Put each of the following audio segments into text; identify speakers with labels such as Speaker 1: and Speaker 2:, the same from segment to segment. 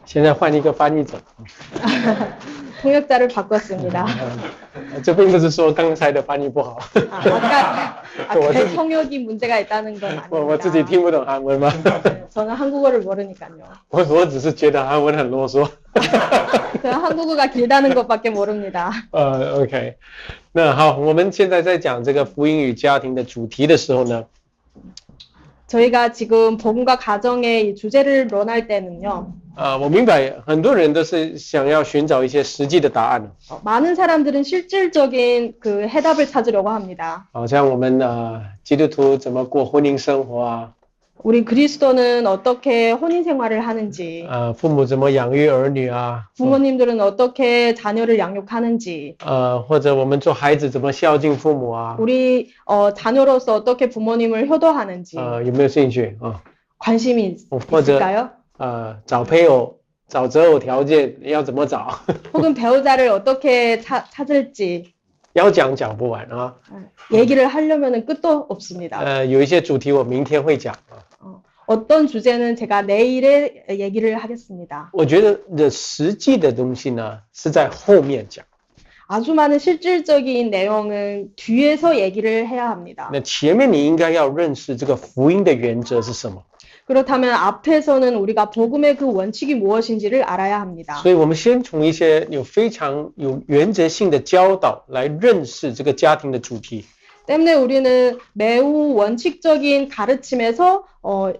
Speaker 1: 现在换一个翻译者。
Speaker 2: 통역자를 바꿨습니다.
Speaker 1: 这并不是说刚才的翻译不好。
Speaker 2: 아까 통역이 문제가 있다는 건
Speaker 1: 我自己
Speaker 2: 아닙니다.
Speaker 1: 听不懂韩文吗？
Speaker 2: 저는 한국어를 모르니까요.
Speaker 1: 我只是觉得韩文很啰嗦。
Speaker 2: 저는 한국어가 길다는 것밖에 모릅니다.
Speaker 1: OK， 那好，我们现在在讲这个福音与家庭的主题的时候呢，
Speaker 2: 저희가 지금 복음과 가정의 이 주제를 논할 때는요.
Speaker 1: 我明白很多人都是想要寻找一些实际的答案。
Speaker 2: 많은 사람들은 실질적인 그 해답을 찾으려고 합니다.
Speaker 1: 好像我们基督徒怎么过婚姻生活啊，
Speaker 2: 우리 그리스도는 어떻게 혼인 생활을 하는지,
Speaker 1: 父母怎么养育儿女啊，
Speaker 2: 부모님들은 어떻게 자녀를 양육하는지,
Speaker 1: 或者我们做孩子怎么孝敬父母啊，
Speaker 2: 우리 자녀로서 어떻게 부모님을 효도하는지
Speaker 1: 有没有兴趣啊？
Speaker 2: 관심이
Speaker 1: 或者
Speaker 2: 있을까요?
Speaker 1: 找配偶、找择偶条件要怎么找？
Speaker 2: 혹은 배우자를 어떻게 찾을지
Speaker 1: 要讲不完啊。
Speaker 2: 얘기를 하려면 끝도 없습니다.
Speaker 1: 有一些主题我明天会讲啊。
Speaker 2: 어떤 주제는 제가 내일에 얘기를 하겠습니다.
Speaker 1: 我觉得实际的东西呢是在后面讲。
Speaker 2: 아주 많은 실질적인 내용은 뒤에서 얘기를 해야 합니다.
Speaker 1: 那前面你应该要认识这个福音的原则是什么。
Speaker 2: 그렇다면 앞에서는 우리가 복음의 그 원칙이 무엇인지를 알아야 합니다.
Speaker 1: 所以我们先从一些非常有原则性的教导来认识这个家庭的主题。
Speaker 2: 때문에 우리는 매우 원칙적인 가르침에서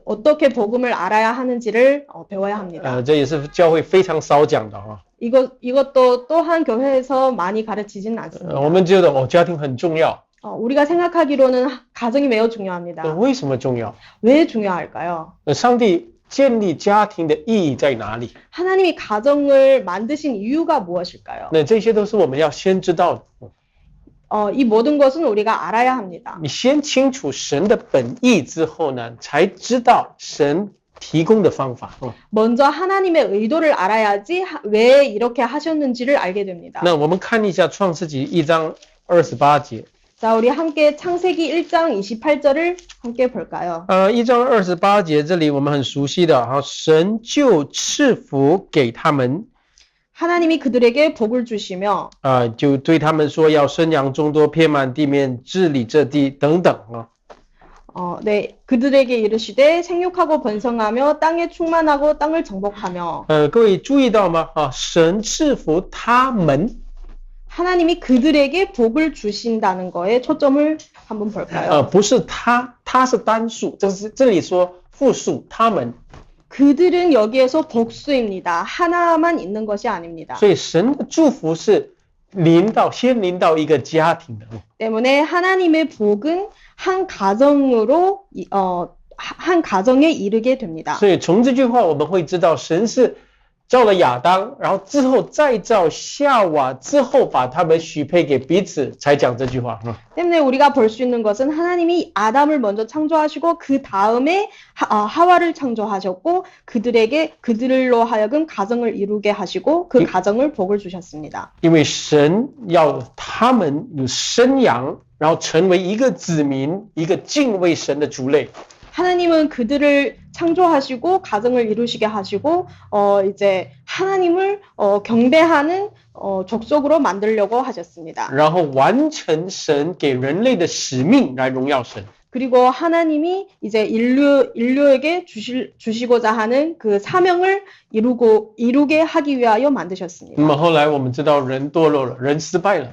Speaker 2: 어떻게 복음을 알아야 하는지를 배워야 합니다.
Speaker 1: 这也是教会非常少讲的啊。
Speaker 2: 이것도 또한 교회에서 많이 가르치진 않습니다.
Speaker 1: 我们觉得家庭很重要。
Speaker 2: 우리가 생각하기로는 가정이 매우 중요합니다.
Speaker 1: 为什么重要？
Speaker 2: 왜 중요할까요?
Speaker 1: 上帝建立家庭的意义在哪里？
Speaker 2: 하나님이 가정을 만드신 이유가 무엇일까요?
Speaker 1: 那这些都是我们要先知道的。
Speaker 2: 이 모든 것은 우리가 알아야 합니다.
Speaker 1: 你先清楚神的本意之后呢，才知道神提供的方法。
Speaker 2: 먼저 하나님의 의도를 알아야지 왜 이렇게 하셨는지를 알게 됩니다.
Speaker 1: 那我们看一下创世纪1章28节。
Speaker 2: 자, 우리 함께 창세기 1장 28절을 함께 볼까요?
Speaker 1: 1章28节这里我们很熟悉的神就赐福给他们。
Speaker 2: 하나님이 그들에게 복을 주시며
Speaker 1: 就对他们说要生养众多，遍满地面，治理这地等等啊。
Speaker 2: 네, 그들에게 이르시되 생육하고 번성하며 땅에 충만하고 땅을 정복하며
Speaker 1: 各位注意到吗？神赐福他们。
Speaker 2: 하나님이 그들에게 복을 주신다는 거에 초점을 한번 볼까요?
Speaker 1: 不是他是单数，这里说复数他们。
Speaker 2: 그들은 여기에서 복수입니다. 하나만 있는 것이 아닙니다.
Speaker 1: 所以神的祝福是先临到一个家庭的。
Speaker 2: 때문에 하나님의 복은 한 가정에 이르게 됩니다.
Speaker 1: 所以从这句话我们会知道神是造了亚当，然后之后再造夏娃，之后把他们许配给彼此，才讲这句话。
Speaker 2: 때문에 우리가 볼 수 있는 것은 하나님이 아담을 먼저 창조하시고 그 다음에 하와를 창조하셨고 그들로 하여금 가정을 이루게 하시고 그 가정을 복을 주셨습니다.
Speaker 1: 因为神要他们有生养，然后成为一个子民，一个敬畏神的族类。
Speaker 2: 하나님은 그들을 창조하시고 가정을 이루시게 하시고 이제 하나님을 경배하는 족속으로 만들려고 하셨습니다.
Speaker 1: 然后完成神给人类的使命来荣耀神。
Speaker 2: 그리고 하나님이 이제 인류에게 주시고자 하는 그 사명을 이루게 하기 위하여 만드셨습니다.
Speaker 1: 那么后来我们知道人堕落了，人失败了。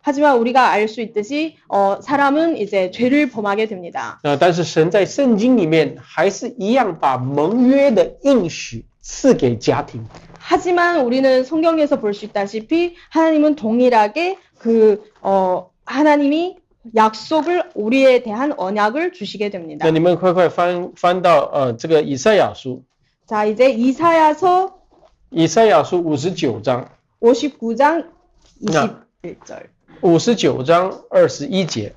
Speaker 2: 하지만 우리가 알 수 있듯이 사람은 이제 죄를 범하게 됩니다.
Speaker 1: 但是神在圣经里面还是一样把盟约的应许赐给家庭。
Speaker 2: 하지만 우리는 성경에서 볼 수 있다시피 하나님은 동일하게 하나님이 약속을 우리에 대한 언약을 주시게 됩니다.
Speaker 1: 那你们快翻到这个以赛亚书。
Speaker 2: 자, 이제 이사야서
Speaker 1: 59章
Speaker 2: 59장 21절.
Speaker 1: 59章21节。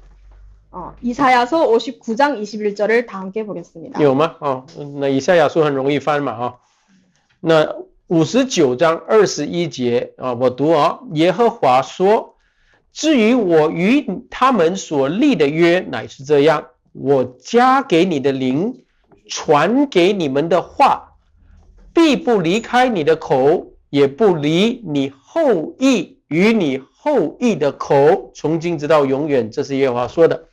Speaker 2: 이사야서 59장 21절을 다 함께 보겠습니다.
Speaker 1: 有吗？那以赛亚书很容易翻嘛那59章21节我读耶和华说，至于我与他们所立的约乃是这样，我加给你的灵，传给你们的话，必不离开你的口，也不离你后裔与你后裔的口，从今直到永远。这是耶和华说的。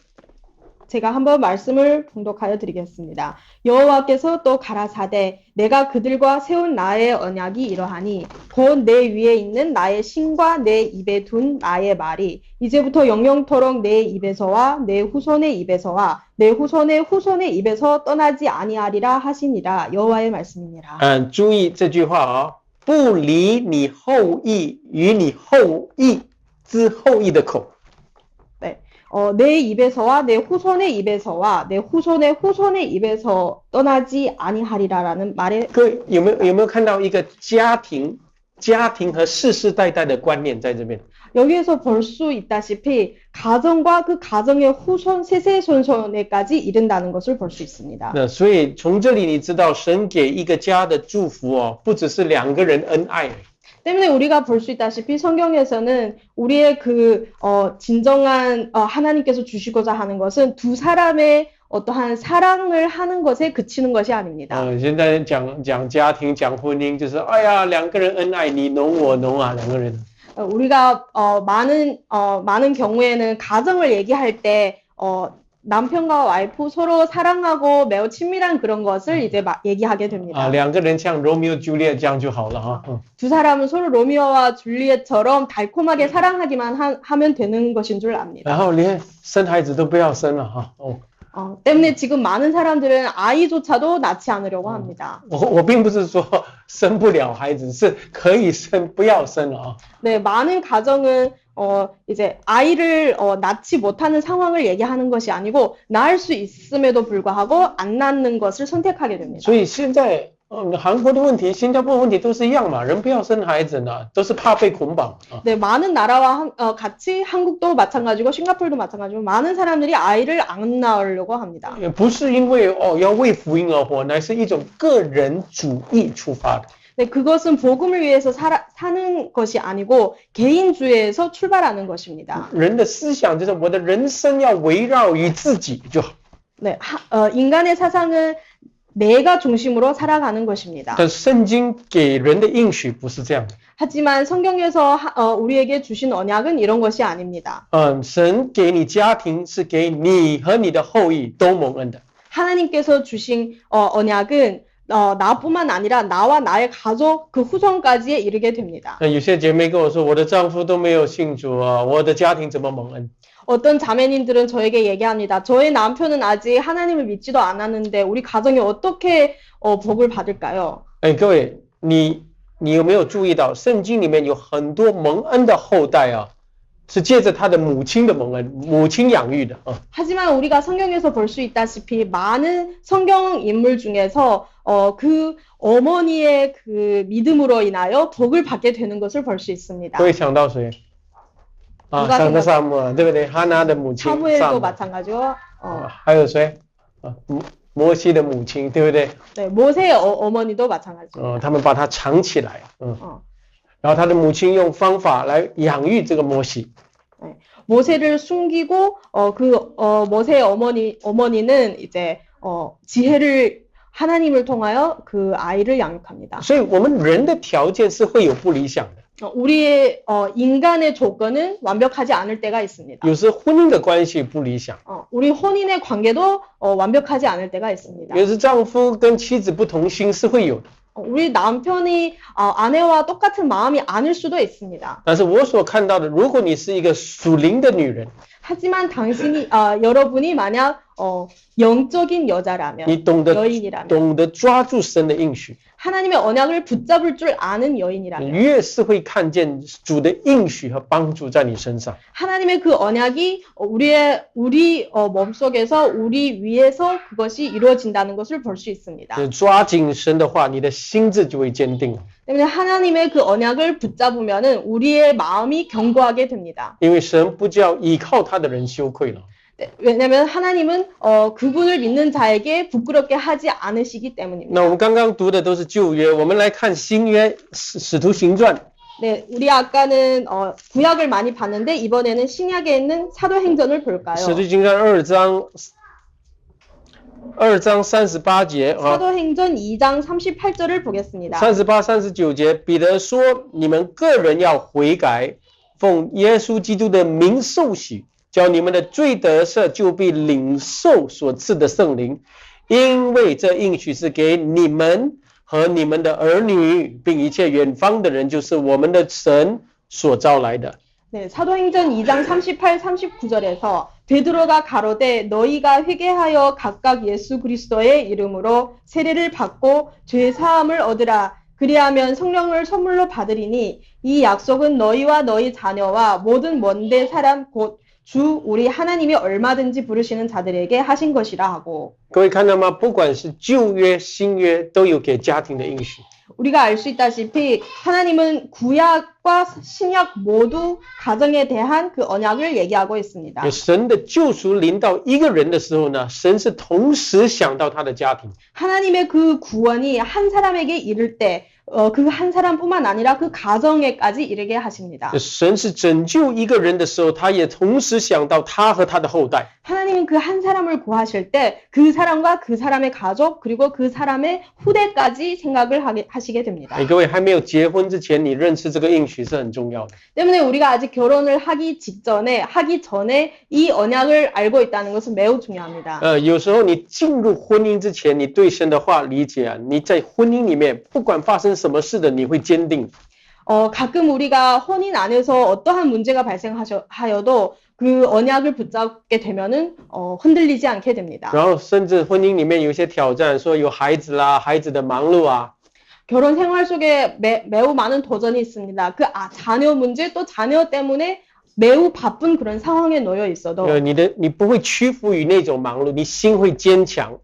Speaker 2: 제가 한번 말씀을 봉독하여 드리겠습니다. 여호와께서 또 가라사대 내가 그들과 세운 나의 언약이 이러하니 곧 내 위에 있는 나의 신과 내 입에 둔 나의 말이 이제부터 영영토록 내 입에서와 내 후손의 입에서와 내 후손의 후손의 입에서 떠나지 아니하리라 하시니라. 여호와의 말씀이니라.
Speaker 1: 注意这句话啊，不离你后裔与你后裔之后裔的口。
Speaker 2: 내 입에서와 내 후손의 입에서와 내 후손의 후손의 입에서 떠나지 아니하리라라는 말에
Speaker 1: 各位有没有看到一个家庭和世世代代的观念在这边？
Speaker 2: 여기에서 볼 수 있다시피 가정과 그 가정의 후손 세세손손에까지 이른다는 것을 볼 수 있습니다.
Speaker 1: 那所以从这里你知道神给一个家的祝福哦，不只是两个人恩爱。
Speaker 2: 때문에 우리가 볼 수 있다시피 성경에서는 우리의 진정한 하나님께서 주시고자 하는 것은 두 사람의 어떠한 사랑을 하는 것에 그치는 것이 아닙니다.
Speaker 1: 现在讲家庭讲婚姻就是哎呀两个人恩爱你侬我侬啊两个人。
Speaker 2: 우리가 많은 경우에는 가정을 얘기할 때 남편과 와이프 서로 사랑하고 매우 친밀한 그런 것을 이제 얘기하게 됩니다.
Speaker 1: 两个人像 Romeo Juliet 这样就好了哈。
Speaker 2: 두 사람은 서로 로미오와 줄리엣처럼 달콤하게 사랑하기만 하면 되는 것인 줄 압니다.
Speaker 1: 然后连生孩子都不要生了哈。
Speaker 2: 때문에 지금 많은 사람들은 아이조차도 낳지 않으려고 합니다.
Speaker 1: 我并不是说生不了孩子，是可以生不要生了啊。
Speaker 2: 네, 많은 가정은 이제 아이를 낳지 못하는 상황을 얘기하는 것이 아니고 낳을 수 있음에도 불구하고 안 낳는 것을 선택하게 됩니다.
Speaker 1: 所以现在韩国的问题、新加坡的问题都是一样嘛，人不要生孩子呢，都是怕被捆绑啊。
Speaker 2: 네, 많은 나라와 같이 한국도 마찬가지고 싱가포르도 마찬가지고 많은 사람들이 아이를 안 낳으려고 합니다.
Speaker 1: 不是因为要为福音而活，乃是一种个人主义出发的。
Speaker 2: 네, 그것은 복음을 위해서 사는 것이 아니고 개인주의에서 출발하는 것입니다.
Speaker 1: 人的思想就是我的人生要围绕于自己就好。
Speaker 2: 네, 인간의 사상은 내가 중심으로 살아가는 것입니다.
Speaker 1: 但圣经给人的应许不是这样的。
Speaker 2: 하지만 성경에서 우리에게 주신 언약은 이런 것이 아닙니다.
Speaker 1: 神给你家庭是给你和你的后裔都蒙恩的。
Speaker 2: 하나님께서 주신 언약은 나뿐만 아니라 나와 나의 가족 그 후손까지에 이르게 됩니다.
Speaker 1: 有些姐妹跟我说，我的丈夫都没有信主啊，我的家庭怎么蒙恩？
Speaker 2: 어떤 자매님들은 저에게 얘기합니다. 저의 남편은 아직 하나님을 믿지도 않았는데 우리 가정이 어떻게 복을 받을까요?
Speaker 1: 各位，你有没有注意到圣经里面有很多蒙恩的后代啊，是借着他的母亲的蒙恩，母亲养育的啊。
Speaker 2: 하지만 우리가 성경에서 볼 수 있다시피 많은 성경 인물 중에서 그 어머니의 그 믿음으로 인하여 복을 받게 되는 것을 볼 수 있습니다.
Speaker 1: 会想到谁？想到撒母耳，对不对？哈拿的母亲。
Speaker 2: 사무엘도 마찬가지고.
Speaker 1: 还有谁？摩西的母亲，对不对？
Speaker 2: 네, 모세의 어머니도 마찬가지입니다.
Speaker 1: 他们把他藏起来，然后他的母亲用方法来养育这个摩西。
Speaker 2: 네, 모세를 숨기고 모세의 어머니는 이제 지혜를 하나님을 통하여 그 아이를 양육합니다.
Speaker 1: 所以我们人的条件是会有不理想的。
Speaker 2: 우리의 인간의 조건은 완벽하지 않을 때가 있습니다.
Speaker 1: 有时婚姻的关系不理想。
Speaker 2: 우리 혼인의 관계도 완벽하지 않을 때가 있습니다.
Speaker 1: 有时丈夫跟妻子不同心是会有的。
Speaker 2: 우리 남편이 아내와 똑같은 마음이 아닐 수도 있습니다.
Speaker 1: 但是我所看到的，如果你是一个属灵的女人，
Speaker 2: 하지만 여러분이 만약 영적인 여자라면,
Speaker 1: 你懂得
Speaker 2: 여인이라면,
Speaker 1: 抓住神的应许，
Speaker 2: 하나님의 언약을 붙잡을 줄 아는 여인이라면,
Speaker 1: 越是会看见主的应许和帮助在你身上。
Speaker 2: 하나님의 그 언약이 우리 몸속에서 우리 위에서 그것이 이루어진다는 것을 볼 수 있습니다.
Speaker 1: 抓紧神的话，你的心智就会坚定。
Speaker 2: 때문에 하나님의 그 언약을 붙잡으면은 우리의 마음이 견고하게 됩니다.
Speaker 1: 因为神不叫依靠他的人羞愧了。
Speaker 2: 왜냐하면 하나님은 그분을 믿는 자에게 부끄럽게 하지 않으시기 때문입니다.
Speaker 1: 那我们刚刚读的都是旧约，我们来看新约使徒行传。
Speaker 2: 네, 우리 아까는 구약을 많이 봤는데 이번에는 신약에 있는 사도행전을 볼까요?
Speaker 1: 使徒行传2章2장38节
Speaker 2: 사도행전 2장 38절을 보겠습니다.
Speaker 1: 38、39节，彼得说：“你们个人要悔改，奉耶稣基督的名受洗，叫你们的罪得赦，就必领受所赐的圣灵，因为这应许是给你们和你们的儿女，并一切远方的人，就是我们的神所招来的。”
Speaker 2: 네, 사도행전 2장 38, 39절에서 베드로가 가로되 너희가 회개하여 각각 예수 그리스도의 이름으로 세례를 받고 죄 사함을 얻으라. 그리하면 성령을 선물로 받으리니 이 약속은 너희와 너희 자녀와 모든 먼데 사람 곧 주 우리 하나님이 얼마든지 부르시는 자들에게 하신 것이라 하고.
Speaker 1: 各位看到吗？不管是旧约、新约，都有给家庭的应许。
Speaker 2: 우리가 알 수 있다시피 하나님은 구약과 신약 모두 가정에 대한 그 언약을 얘기하고 있습니다.
Speaker 1: 神的救赎临到一个人的时候呢，神是同时想到他的家庭。
Speaker 2: 하나님의 그 구원이 한 사람에게 이를 때 그 한 사람뿐만 아니라 그 가정에까지 이르게 하십니다.
Speaker 1: 神是拯救一个人的时候，他也同时想到他和他的后代。
Speaker 2: 하나님은 그 한 사람을 구하실 때 그 사람과 그 사람의 가족 그리고 그 사람의 후대까지 생각을 하시게 됩니다.
Speaker 1: 各位还没有结婚之前，你认识这个应许是很重要的。
Speaker 2: 때문에 우리가 아직 결혼을 하기 전에 이 언약을 알고 있다는 것은 매우 중요합니다.
Speaker 1: 有时候你进入婚姻之前，你对神的话理解啊，你在婚姻里面不管发生什么事的，你会坚定。
Speaker 2: 가끔 우리가婚姻 안에서 어떠한 문제가 발생하여도 그 언약을 붙잡게 되면은 흔들리지 않게 됩니다.
Speaker 1: 然后甚至婚姻里面有一些挑战，说有孩子啦，孩子的忙碌啊，
Speaker 2: 결혼 생활 속에 매우 많은 도전이 있습니다. 그 자녀 문제 또 자녀 때문에 매우 바쁜 그런 상황에 놓여 있어도
Speaker 1: 你不会屈服于那种忙碌，你心会坚强。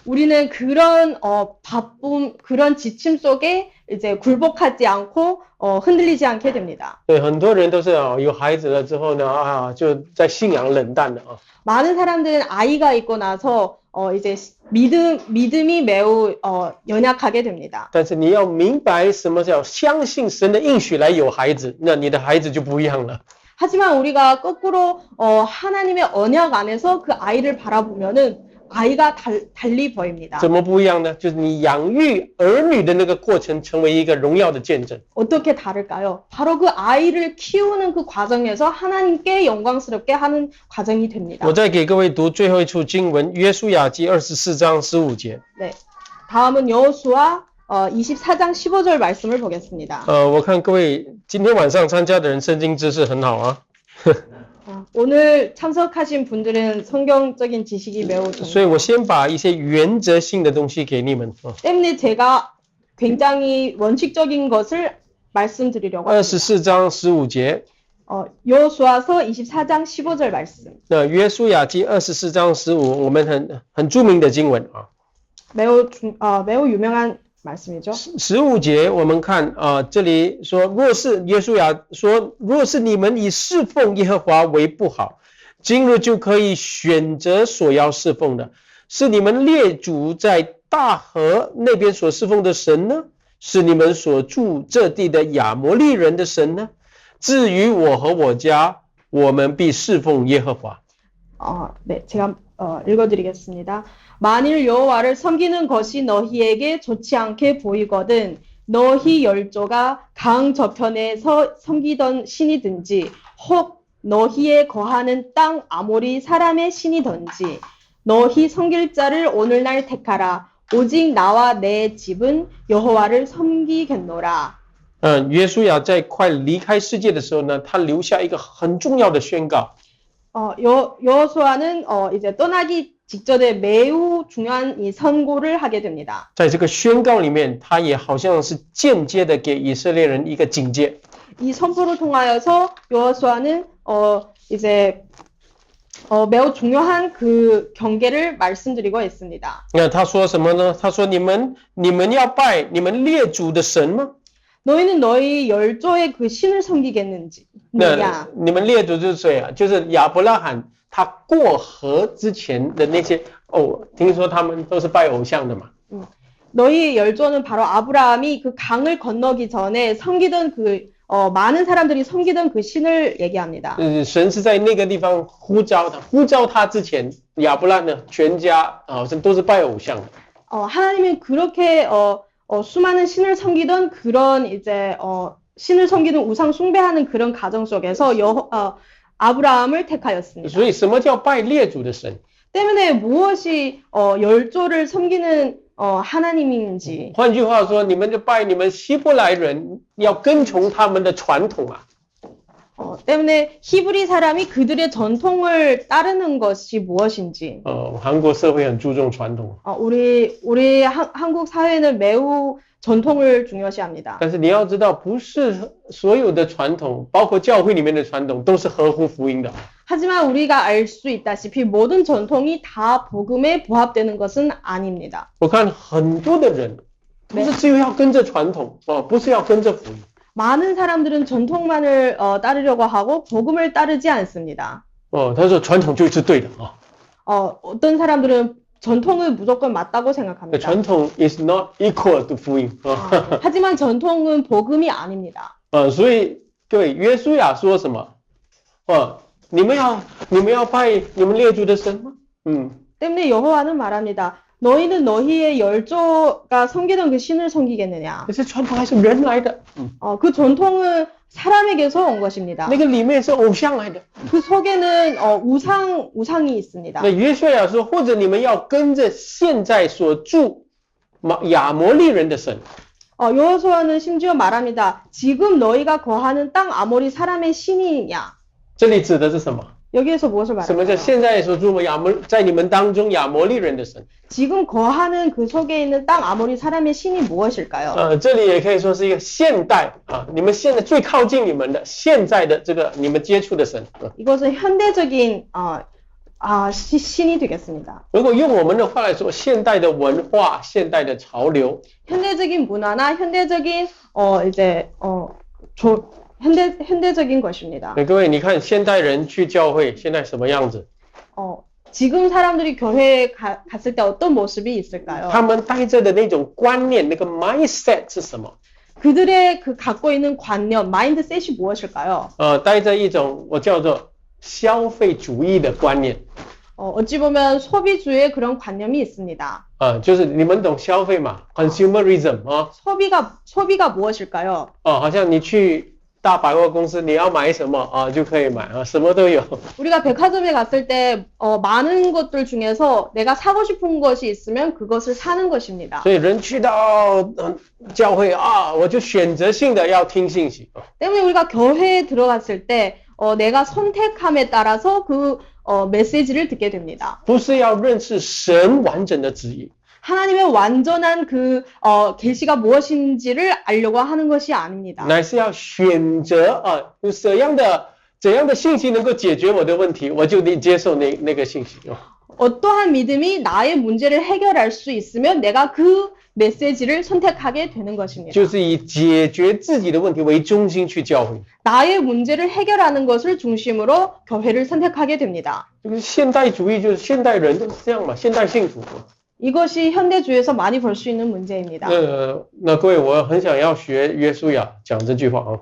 Speaker 2: 우리는 그런 바쁨, 그런 지침 속에 이제 굴복하지 않고 흔들리지 않게 됩니다.
Speaker 1: 对，很多人都是有孩子了之后呢，就在信仰冷淡了啊。
Speaker 2: 많은 사람들은 아이가 있고 나서 이제 믿음이 매우 연약하게 됩니다.
Speaker 1: 但是你要明白什么叫相信神的应许来有孩子，那你的孩子就不一样了。
Speaker 2: 하지만 우리가 거꾸로 하나님의 언약 안에서 그 아이를 바라보면은 아이가 달리 보입니다.
Speaker 1: 怎么不一样呢？就是你养育儿女的那个过程，成为一个荣耀的见证。
Speaker 2: 어떻게 다를까요? 바로 그 아이를 키우는 그 과정에서 하나님께 영광스럽게 하는 과정이 됩니다.
Speaker 1: 我再给各位读最后一处经文，约书亚记24章15节。
Speaker 2: 네, 다음은 여호수아 24장 15절 말씀을 보겠습니다.
Speaker 1: 我看各位今天晚上参加的人圣经知识很好啊。
Speaker 2: 오늘 참석하신 분들은 성경적인 지식이 매우
Speaker 1: 所以我先把一些原则性的东西给你们。
Speaker 2: 때문에 제가 굉장히 원칙적인 것을 말씀드리려고 합니다.
Speaker 1: 24章15节。
Speaker 2: 여호수아서 24장 15절 말씀.
Speaker 1: 那约书亚记24章15，我们很著名的经文啊。
Speaker 2: 매우 유명한 말씀이죠.
Speaker 1: 15节我们看这里说，若是约书亚说，若是你们以侍奉耶和华为不好，今日就可以选择所要侍奉的，是你们列祖在大河那边所侍奉的神呢，是你们所住这地的亚摩利人的神呢？至于我和我家，我们必侍奉耶和華。
Speaker 2: 네, 제가 읽어드리겠습니다. 만일 여호와를 섬기는 것이 너희에게 좋지 않게 보이거든 너희 열조가 강 저편에서 섬기던 신이든지 혹 너희에 거하는 땅 아모리 사람의 신이든지 너희 섬길 자를 오늘날 택하라. 오직 나와 내 집은 여호와를 섬기겠노라.
Speaker 1: 约书亚在快离开世界的时候呢，他留下一个很重要的宣告。
Speaker 2: 여호수아는 이제 떠나기 직전에 매우 중요한 이 선고를 하게 됩니다.
Speaker 1: 在这个宣告里面，他也好像是间接的给以色列人一个警戒。
Speaker 2: 이 선포를 통하여서 여호수아는 이제 매우 중요한 그 경계를 말씀드리고 있습니다.
Speaker 1: 那他说什么呢？他说你们要拜你们列祖的神吗？
Speaker 2: 너희는 너희 열조의 그 신을 섬기겠는지?
Speaker 1: 那你们列祖是谁啊？就是亚伯拉罕他过河之前的那些听说他们都是拜偶像的嘛。
Speaker 2: 너희 열조는 바로 아브라함이 그 강을 건너기 전에 섬기던 그 많은 사람들이 섬기던 그 신을 얘기합니다.
Speaker 1: 神是在那个地方呼召他，呼召他之前，亚伯拉罕的全家好像都是拜偶像的。
Speaker 2: 하나님은 그렇게 수많은 신을 섬기던 그런 이제 신을 섬기는 우상 숭배하는 그런 가정 속에서 아브라함을 택하였습니다.
Speaker 1: 所以什么叫拜列祖的神？
Speaker 2: 때문에 무엇이 열조를 섬기는 하나님인지.
Speaker 1: 换句话说，你们就拜你们希伯来人，要跟从他们的传统啊。
Speaker 2: 때문에 히브리 사람이 그들의 전통을 따르는 것이 무엇인지.
Speaker 1: 韩国社会很注重传统。
Speaker 2: 우리 한국 사회는 매우 전통을 중요시합니다.
Speaker 1: 但是你要知道，不是所有的传统，包括教会里面的传统，都是合乎福音的。
Speaker 2: 하지만 우리가 알 수 있다시피 모든 전통이 다 복음에 부합되는 것은 아닙니다.
Speaker 1: 我看很多的人，不是只有要跟着传统，不是要跟着福音。
Speaker 2: 많은 사람들은 전통만을 따르려고 하고 복음을 따르지 않습니다.
Speaker 1: 他说传统就是对的啊。
Speaker 2: 어떤 사람들은 전통은 무조건 맞다고 생각합니다.
Speaker 1: 传统 is not equal to 福音。
Speaker 2: 하지만 전통은 복음이 아닙니다.
Speaker 1: 所以各位，约书亚说什么？你们要拜你们列祖的神吗？
Speaker 2: 때문에 여호와는 말합니다. 너희는 너희의 열조가 섬기던 그 신을 섬기겠느냐?
Speaker 1: 可是传统还是人来的，
Speaker 2: 그 전통은 사람에게서 온 것입니다.
Speaker 1: 那个里面是偶像来的。
Speaker 2: 그 속에는 우상이 있습니다.
Speaker 1: 那约书亚说，或者你们要跟着现在所住亚摩利人的神。
Speaker 2: 여호수아는 심지어 말합니다. 지금 너희가 거하는 땅 아모리 사람의 신이냐?
Speaker 1: 这里指的是什么？
Speaker 2: 여기에서 무엇을
Speaker 1: 什么叫
Speaker 2: 말합니까?
Speaker 1: 现在所住在你们当中亚摩利人的神？
Speaker 2: 지금 거하는 그 속에 있는 땅 아모리 사람의 신이 무엇일까요?
Speaker 1: 这里也可以说是一个现代啊，你们现在最靠近你们的现在的这个你们接触的神。
Speaker 2: 이것은 현대적인 신이 되겠습니다.
Speaker 1: 如果用我们的话来说，现代的文化、现代的潮流，
Speaker 2: 현대적인 문화나 현대적인 현대적인 것입니다.
Speaker 1: 各位，你看现代人去教会现在什么样子？
Speaker 2: 지금 사람들이 교회에 갔을 때 어떤 모습이 있을까요?
Speaker 1: 他们带着的那种观念，那个 mindset 是什么？
Speaker 2: 그들의 그 갖고 있는 관념, 마인드셋이 무엇일까요?
Speaker 1: 带着一种我叫做消费主义的观念。
Speaker 2: 어찌 보면 소비주의의 그런 관념이 있습니다.
Speaker 1: 就是你们懂消费嘛 ，consumerism 啊。
Speaker 2: 소비가 무엇일까요?
Speaker 1: 好像你去大百货公司，你要买什么就可以买什么都有。
Speaker 2: 우리가 백화점에 갔을 때 많은 것들 중에서 내가 사고 싶은 것이 있으면 그것을 사는 것입니다.
Speaker 1: 所以人去到教会我就选择性的要听信息。
Speaker 2: 때문에 우리가 교회에 들어갔을 때 내가 선택함에 따라서 그 메시지를 듣게 됩니다.
Speaker 1: 不是要认识神完整的旨意。
Speaker 2: 하나님의 완전한 그 계시가 무엇인지를 알려고 하는 것이 아닙니다.
Speaker 1: 乃是要选择怎样的信息能够解决我的问题，我就得接受那个信息。
Speaker 2: 어떠한 믿음이 나의 문제를 해결할 수 있으면 내가 그 메시지를 선택하게 되는 것입니다.
Speaker 1: 就是以解决自己的问题为中心去教会。
Speaker 2: 나의 문제를 해결하는 것을 중심으로 교회를 선택하게 됩니다.
Speaker 1: 现代主义就是现代人都是这样嘛，现代信徒。
Speaker 2: 이것이 현대주의에서 많이 볼 수 있는 문제입니다.
Speaker 1: 那各位，我很想要学约书亚讲这句话。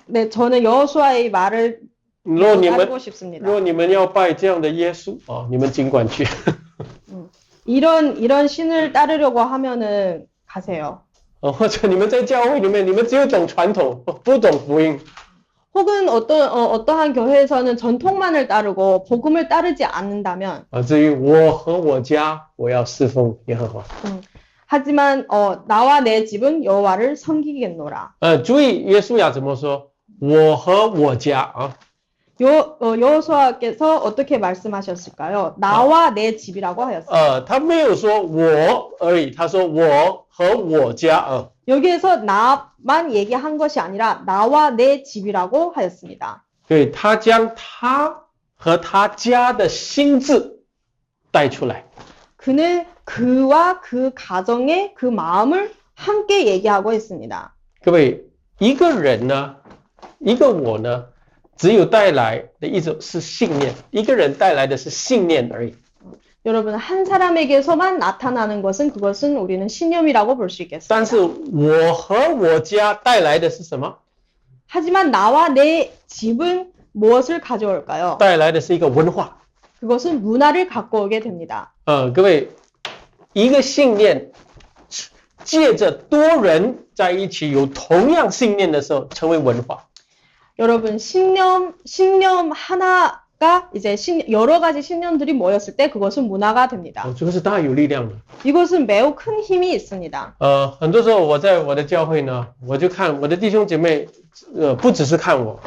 Speaker 2: 네, 저는 여호수아의 말을
Speaker 1: 如果你们
Speaker 2: 따르고 싶습니다.
Speaker 1: 如果你们要拜这样的耶稣你们尽管去。
Speaker 2: 이런 신을 따르려고 하면은 가세요.
Speaker 1: 或者你们在教会里面，你们只有懂传统，不懂福音。
Speaker 2: 혹은 어떠한 교회에서는 전통만을 따르고 복음을 따르지 않는다면
Speaker 1: 至于我和我家，我要侍奉耶和华。
Speaker 2: 하지만 나와 내 집은 여호와를 섬기겠노라.
Speaker 1: 注意约书亚怎么说？我和我家
Speaker 2: 여호수아께서 어떻게 말씀하셨을까요? 나와 내 집이라고 하였어요.
Speaker 1: 他没有说我而已，他说我和我家。
Speaker 2: 여기에서 나만 얘기한 것이 아니라 나와 내 집이라고 하였습니다.
Speaker 1: 对，他将他和他家的心智带出来。
Speaker 2: 그는 그와 그 가정의 그 마음을 함께 얘기하고 있습니다.
Speaker 1: 各位，一个人呢，一个我呢，只有带来的一种是信念，一个人带来的是信念而已。
Speaker 2: 여러분, 한 사람에게서만 나타나는 그것은 우리는 신념이라고 볼 수
Speaker 1: 但
Speaker 2: 있겠습니다.
Speaker 1: 是我和我家带来的是什么？
Speaker 2: 하지만 나와 내 집은 무엇을 가져올까요?
Speaker 1: 带来的是一个文化。
Speaker 2: 그것은 문화를 갖고 오게 됩니다.
Speaker 1: 各位，一个信念借着多人在一起有同样信念的时候，成为文化。
Speaker 2: 여러분 신념 하나가 이제 여러 가지 신념들이 모였을 때 그것은 문화가 됩니다.
Speaker 1: 这个是大有力量的。
Speaker 2: 이것은 매우 큰 힘이 있습니다.
Speaker 1: 很多时候我在我的教会呢，我就看我的弟兄姐妹，不只是看我，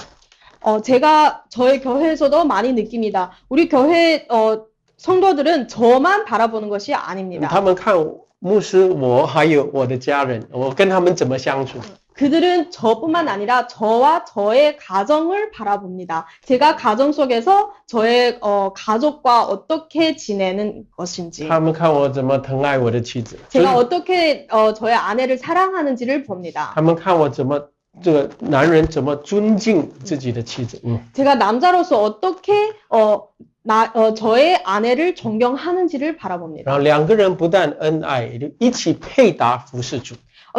Speaker 2: 제가 저의 교회에서도 많이 느낍니다. 우리 교회 성도들은 저만 바라보는 것이 아닙니다.
Speaker 1: 他们看牧师我还有我的家人，我跟他们怎么相处。
Speaker 2: 그들은 저뿐만 아니라 저와 저의 가정을 바라봅니다. 제가 가정 속에서 저의 가족과 어떻게 지내는 것인지,
Speaker 1: 他们看我怎么疼爱我的妻子，
Speaker 2: 제가 어떻게 저의 아내를 사랑하는지를 봅니다.
Speaker 1: 他们看我怎么这个男人怎么尊敬自己的妻子。
Speaker 2: 제가 남자로서 어떻게 저의 아내를 존경하는지를 바라봅니다.
Speaker 1: 然后两个人不但恩爱，也就一起配搭服侍主。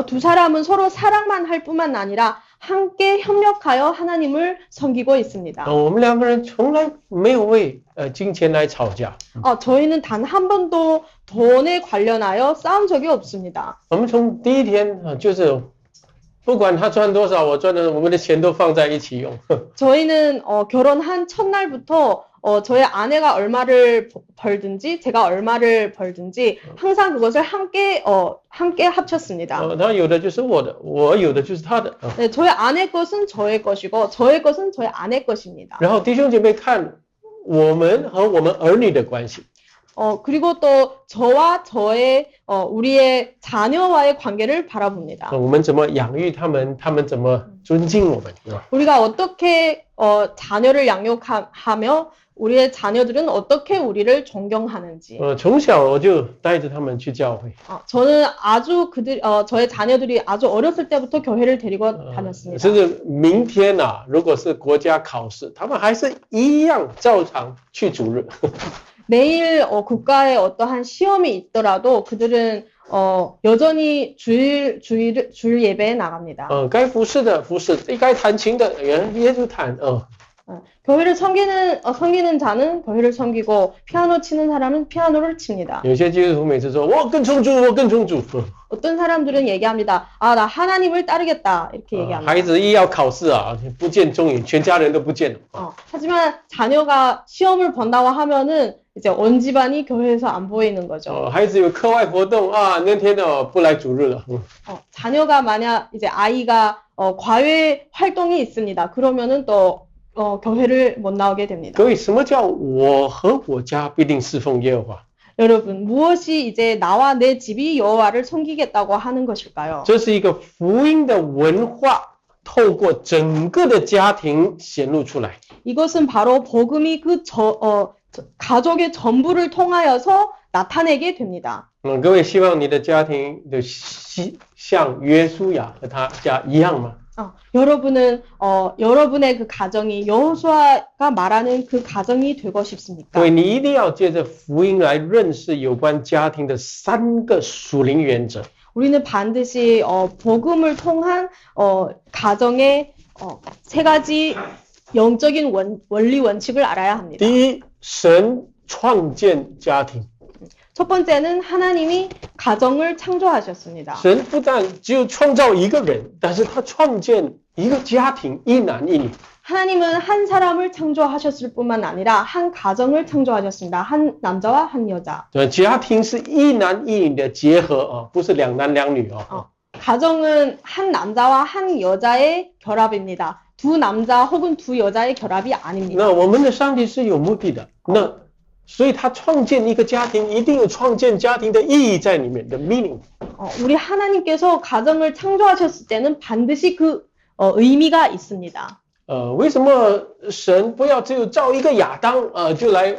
Speaker 2: 두 사람은 서로 사랑만 할 뿐만 아니라 함께 협력하여 하나님을 섬기고 있습니다.
Speaker 1: 我们两个人从来没有为金钱来吵架。
Speaker 2: 저희는 단 한 번도 돈에 관련하여 싸운 적이 없습니다.
Speaker 1: 我们从第一天就是不管他赚多少，我赚的我们的钱都放在一起用。
Speaker 2: 저희는 결혼한 첫날부터 저의 아내가 얼마를 벌든지 제가 얼마를 벌든지 항상 그것을 함께 합쳤습니다.
Speaker 1: 他有的就是我的，我有的就是他的。
Speaker 2: 네, 저의 아내 것은 저의 것이고 저의 것은 저의 아내 것입니다.
Speaker 1: 然后弟兄姐妹看我们和我们儿女的关系，
Speaker 2: 그리고 또 저와 저의 우리의 자녀와의 관계를 바라봅니다.
Speaker 1: 我们怎么养育他们，他们怎么尊敬我们，
Speaker 2: 우리가 어떻게 자녀를 양육하며 우리의 자녀들은 어떻게 우리를 존경하는지.
Speaker 1: 从小我就带着他们去教会，
Speaker 2: 저는 아주 저의 자녀들이 아주 어렸을 때부터 교회를 데리고 다녔습니다.
Speaker 1: 甚至明天如果是国家考试，他们还是一样照常去主日。
Speaker 2: 내일 국가에 어떠한 시험이 있더라도 그들은 여전히 주일 예배에 나갑니다.
Speaker 1: 该服侍的服侍，该弹琴的也就弹。
Speaker 2: 교회를 섬기는 자는 교회를 섬기고 피아노 치는 사람은 피아노를 칩니다.
Speaker 1: 有些基督徒每次说我跟从主，我跟从主。
Speaker 2: 어떤 사람들은 얘기합니다. 나 하나님을 따르겠다 이렇게 얘기합니다.
Speaker 1: 孩子一要考试不见踪影，全家人都不见了。
Speaker 2: 하지만 자녀가 시험을 본다고 하면은 이제 온 집안이 교회에서 안 보이는 거죠.
Speaker 1: 孩子有课外活动那天不来主日了。
Speaker 2: 자녀가 만약 이제 아이가 과외 활동이 있습니다. 그러면은 또 교회를 못 나오게 됩니다.
Speaker 1: 各位，什么叫我和我家必定侍奉耶和华？
Speaker 2: 여러분, 무엇이 이제 나와 내 집이 여호와를 섬기겠다고 하는 것일까요?
Speaker 1: 这是一个福音的文化，透过整个的家庭显露出来。
Speaker 2: 이것은 바로 복음이 가족의 전부를 통하여서 나타내게 됩니다.
Speaker 1: 各位，希望你的家庭的像约书亚和他家一样吗？
Speaker 2: 여러분은 여러분의 그 가정이 여호수아가 말하는 그 가정이 되고 싶습니까?
Speaker 1: 各位，你一定要借着福音来认识有关家庭的3个属灵原则。
Speaker 2: 우리는 반드시 복음을 통한 가정의 3가지 영적인 원리 원칙을 알아야 합니다.
Speaker 1: 第一，神创建家庭。
Speaker 2: 첫 번째는 하나님이 가정을 창조하셨습니다.
Speaker 1: 神不但只有创造一个人，但是他创建一个家庭，一男一女。
Speaker 2: 하나님은 한 사람을 창조하셨을 뿐만 아니라 한 가정을 창조하셨습니다. 한 남자와 한 여자.
Speaker 1: 家庭是一男一女的结合不是两男两女。
Speaker 2: 가정은 한 남자와 한 여자의 결합입니다. 두 남자 혹은 두 여자의 결합이 아닙니다.
Speaker 1: 那我们的上帝是有目的的，所以他创建一个家庭，一定有创建家庭的意义在里面的 meaning。
Speaker 2: 우리 하나님께서 가정을 창조하셨을 때는 반드시 그 의미가 있습니다.
Speaker 1: 为什么神不要只有造一个亚当就来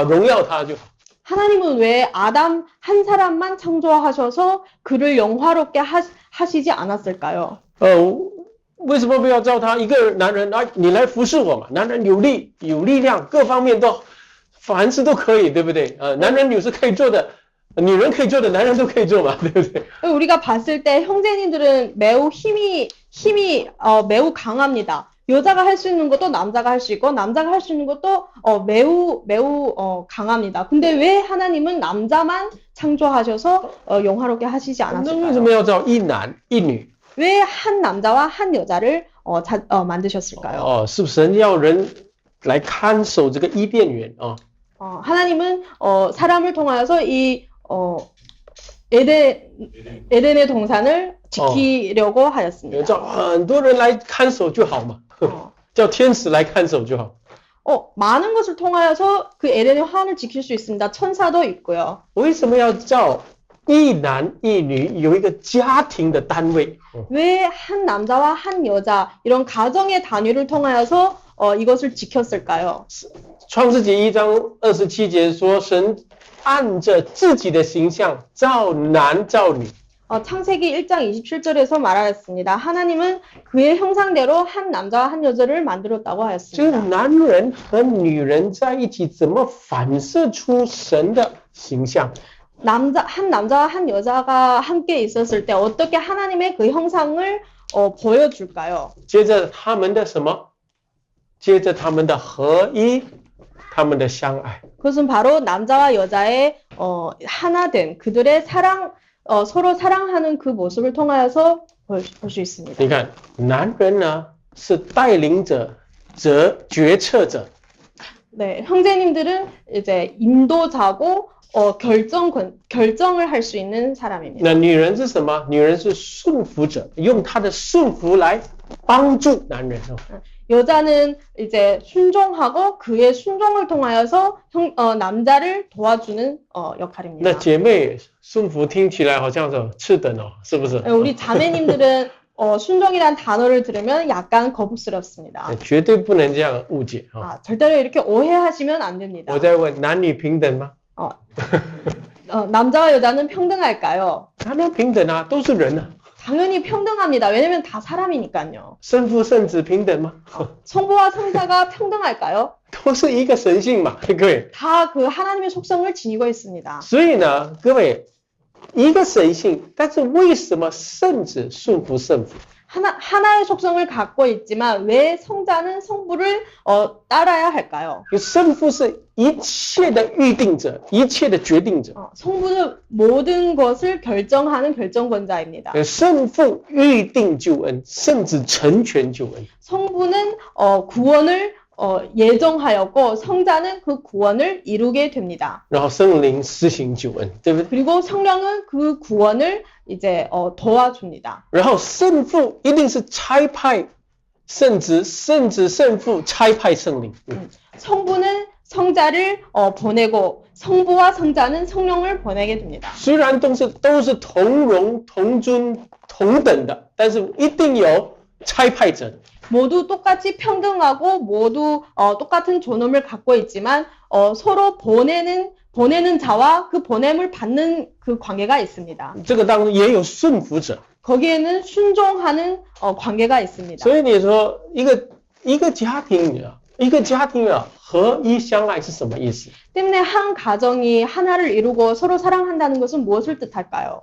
Speaker 1: 荣耀他就好？
Speaker 2: 하나님은 왜 아담 한 사람만 창조하셔서 그를 영화롭게 하시지 않았을까요?
Speaker 1: 为什么不要造他一个男人你来服侍我嘛？男人有力量，各方面都凡事都可以，对不对？男人有时可以做的女人可以做的，男人都可以做嘛，对不对？
Speaker 2: 우리가 봤을 때 형제님들은 매우 힘이 매우 강합니다. 여자가 할 수 있는 것도 남자가 할 수 있고 남자가 할 수 있는 것도 매우 강합니다. 근데 왜 하나님은 남자만 창조하셔서 영화롭게 하시지
Speaker 1: 那为什
Speaker 2: 않았을까요?
Speaker 1: 么要造一男一女？
Speaker 2: 왜 한 남자와 한 여자를 만드셨을까요?
Speaker 1: 是不是神要人来看守这个伊甸园啊？
Speaker 2: 하나님은 사람을 통하여서 이 에덴의 동산을 지키려고 하였습니다.
Speaker 1: 叫很多人来看守就好嘛，叫天使来看守就好。
Speaker 2: 많은 것을 통하여서 그 에덴의 화환을 지킬 수 있습니다. 천사도 있고요.
Speaker 1: 为什么要造一男一女，有一个家庭的单位？
Speaker 2: 왜 한 남자와 한 여자 이런 가정의 단위를 통하여서 이것을 지켰을까요?
Speaker 1: 创世纪1章27节说，神按着自己的形象造男造女。
Speaker 2: 창세기 1장 27절에서 말하였습니다. 하나님은 그의 형상대로 한 남자와 한 여자를 만들었다고
Speaker 1: 这个
Speaker 2: 하였습니다.
Speaker 1: 男人和女人在一起，怎么反射出神的形象？
Speaker 2: 한 남자와 한 여자가 함께 있었을 때 어떻게 하나님의 그 형상을 보여줄까요?
Speaker 1: 接着他们的什么？接着他们的合一，他们的相爱。
Speaker 2: 그것은 바로 남자와 여자의 하나된 그들의 서로 사랑하는 그 모습을 통하여서 볼 수 있습니다.
Speaker 1: 你看，男人呢是带领者、决策者，
Speaker 2: 네, 형제님들은 이제 인도자고 결정을 할 수 있는 사람입니다.
Speaker 1: 那女人是什么？女人是顺服者，用她的顺服来帮助男人。
Speaker 2: 여자는 이제 순종하고 그의 순종을 통하여서 남자를 도와주는
Speaker 1: 那
Speaker 2: 역할입니다.
Speaker 1: 姐妹顺服听起来好像是次等哦，是不是？
Speaker 2: 우리 자매님들은 순종이란 단어를 들으면 약간 거북스럽습니다.
Speaker 1: 绝对不能这样误解啊！
Speaker 2: 절대로 이렇게 오해하시면 안 됩니다.
Speaker 1: 我在问，男女平等吗？
Speaker 2: 남자와 여자는 평등할까요?
Speaker 1: 当然平等啊，都是人啊。
Speaker 2: 당연히 평등합니다. 왜냐면 다 사람이니까요.
Speaker 1: 圣父圣子平等吗？
Speaker 2: 성부와 성자가 평등할까요?
Speaker 1: 都是一个神性嘛，各位。
Speaker 2: 다 그 하나님의 속성을 지니고 있습니다.
Speaker 1: 所以呢，各位，一个神性，但是为什么圣子顺服圣父？
Speaker 2: 하나의 속성을 갖고 있지만 왜 성자는 성부를 따라야 할까요?
Speaker 1: 圣父是一切的预定者，一切的决定者。
Speaker 2: 성부는 모든 것을 결정하는 결정권자입니다.
Speaker 1: 圣父预定救恩，圣子成全救恩。
Speaker 2: 성부는 구원을 예정하였고 성자는 그 구원을 이루게 됩니다.
Speaker 1: 然后圣灵施行救恩，对不对？
Speaker 2: 그리고 성령은 그 구원을 이제 도와줍니다.
Speaker 1: 然后圣父一定是差派圣子，圣子圣父差派圣灵。
Speaker 2: 성부는 성자를 보내고 성부와 성자는 성령을 보내게 됩니다.
Speaker 1: 虽然都是同荣、同尊、同等的，但是一定有差派者。
Speaker 2: 모두 똑같이 평등하고 모두 똑같은 존엄을 갖고 있지만 서로 보내는 자와 그 보냄을 받는 그 관계가 있습니다.
Speaker 1: 这个当中也有顺服者。
Speaker 2: 거기에는 순종하는 관계가 있습니다.
Speaker 1: 所以你说一个家庭啊，合一相爱是什么意思？
Speaker 2: 때문에 한 가정이 하나를 이루고 서로 사랑한다는 것은 무엇을 뜻할까요?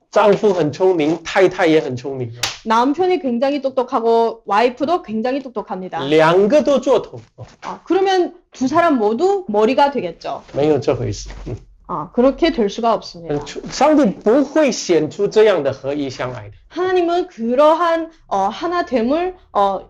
Speaker 1: 丈夫很聪明，太太也很聪明，
Speaker 2: 남편이 굉장히 똑똑하고 와이프도 굉장히 똑똑합니다.
Speaker 1: 两个都做头，
Speaker 2: 그러면 두 사람 모두 머리가 되겠죠.
Speaker 1: 没有这回事。
Speaker 2: 그렇게 될 수가 없습니다.
Speaker 1: 上帝不会显出这样的合一相爱的。
Speaker 2: 하나님은 그러한 하나됨을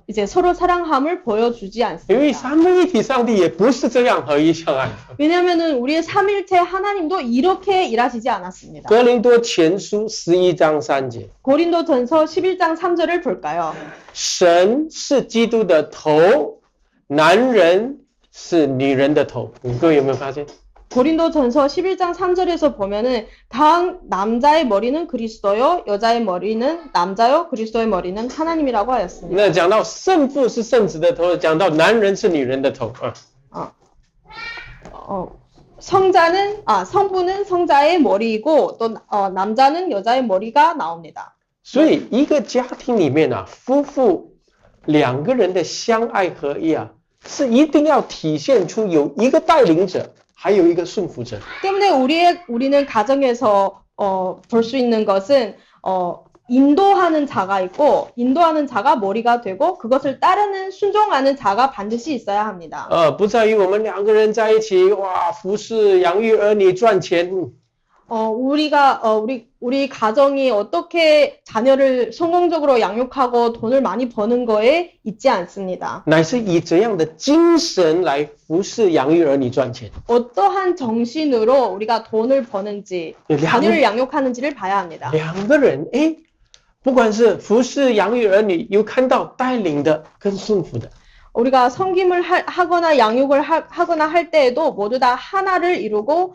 Speaker 2: 이제 서로 사랑함을 보여주지
Speaker 1: 因为
Speaker 2: 않습니다.
Speaker 1: 三位一体上帝也不是这样合一相爱的。
Speaker 2: 왜냐하면은 우리의 삼일체 하나님도 이렇게 일하시지 않았습니다.
Speaker 1: 哥林多前书11章3节，
Speaker 2: 고린도전서 11장 3절을 볼까요?
Speaker 1: 神是基督的头，男人是女人的头。各位有没有发现？
Speaker 2: 고린도전서 11장 3절에서 보면은 당 남자의 머리는 그리스도요, 여자의 머리는 남자요, 그리스도의 머리는 하나님이라고 하였습니다.
Speaker 1: 那讲到圣父是圣子的头，讲到男人是女人的头啊。
Speaker 2: 성부는 성자의 머리이고 또 남자는 여자의 머리가 나옵니다.
Speaker 1: 所以一个家庭里面啊，夫妇两个人的相爱合一啊，是一定要体现出有一个带领者，还有一个顺服者。
Speaker 2: 때문에 우리는 가정에서 볼 수 있는 것은 인도하는 자가 있고 인도하는 자가 머리가 되고 그것을 따르는 순종하는 자가 반드시 있어야 합니다.
Speaker 1: 不在于我们两个人在一起，哇，服侍、养育儿女、赚钱。
Speaker 2: 우리 가정이 어떻게 자녀를 성공적으로 양육하고 돈을 많이 버는 거에 있지 않습니다.
Speaker 1: 乃是以怎样的精神来服侍、养育儿女、赚钱。
Speaker 2: 어떠한 정신으로 우리가 돈을 버는지, 자녀를 양육하는지를 봐야 합니다.
Speaker 1: 两个人，不管是服侍、养育儿女，有看到带领的跟顺服的。
Speaker 2: 우리가 섬김을 하거나 양육을 하거나 할 때에도 모두 다 하나를 이루고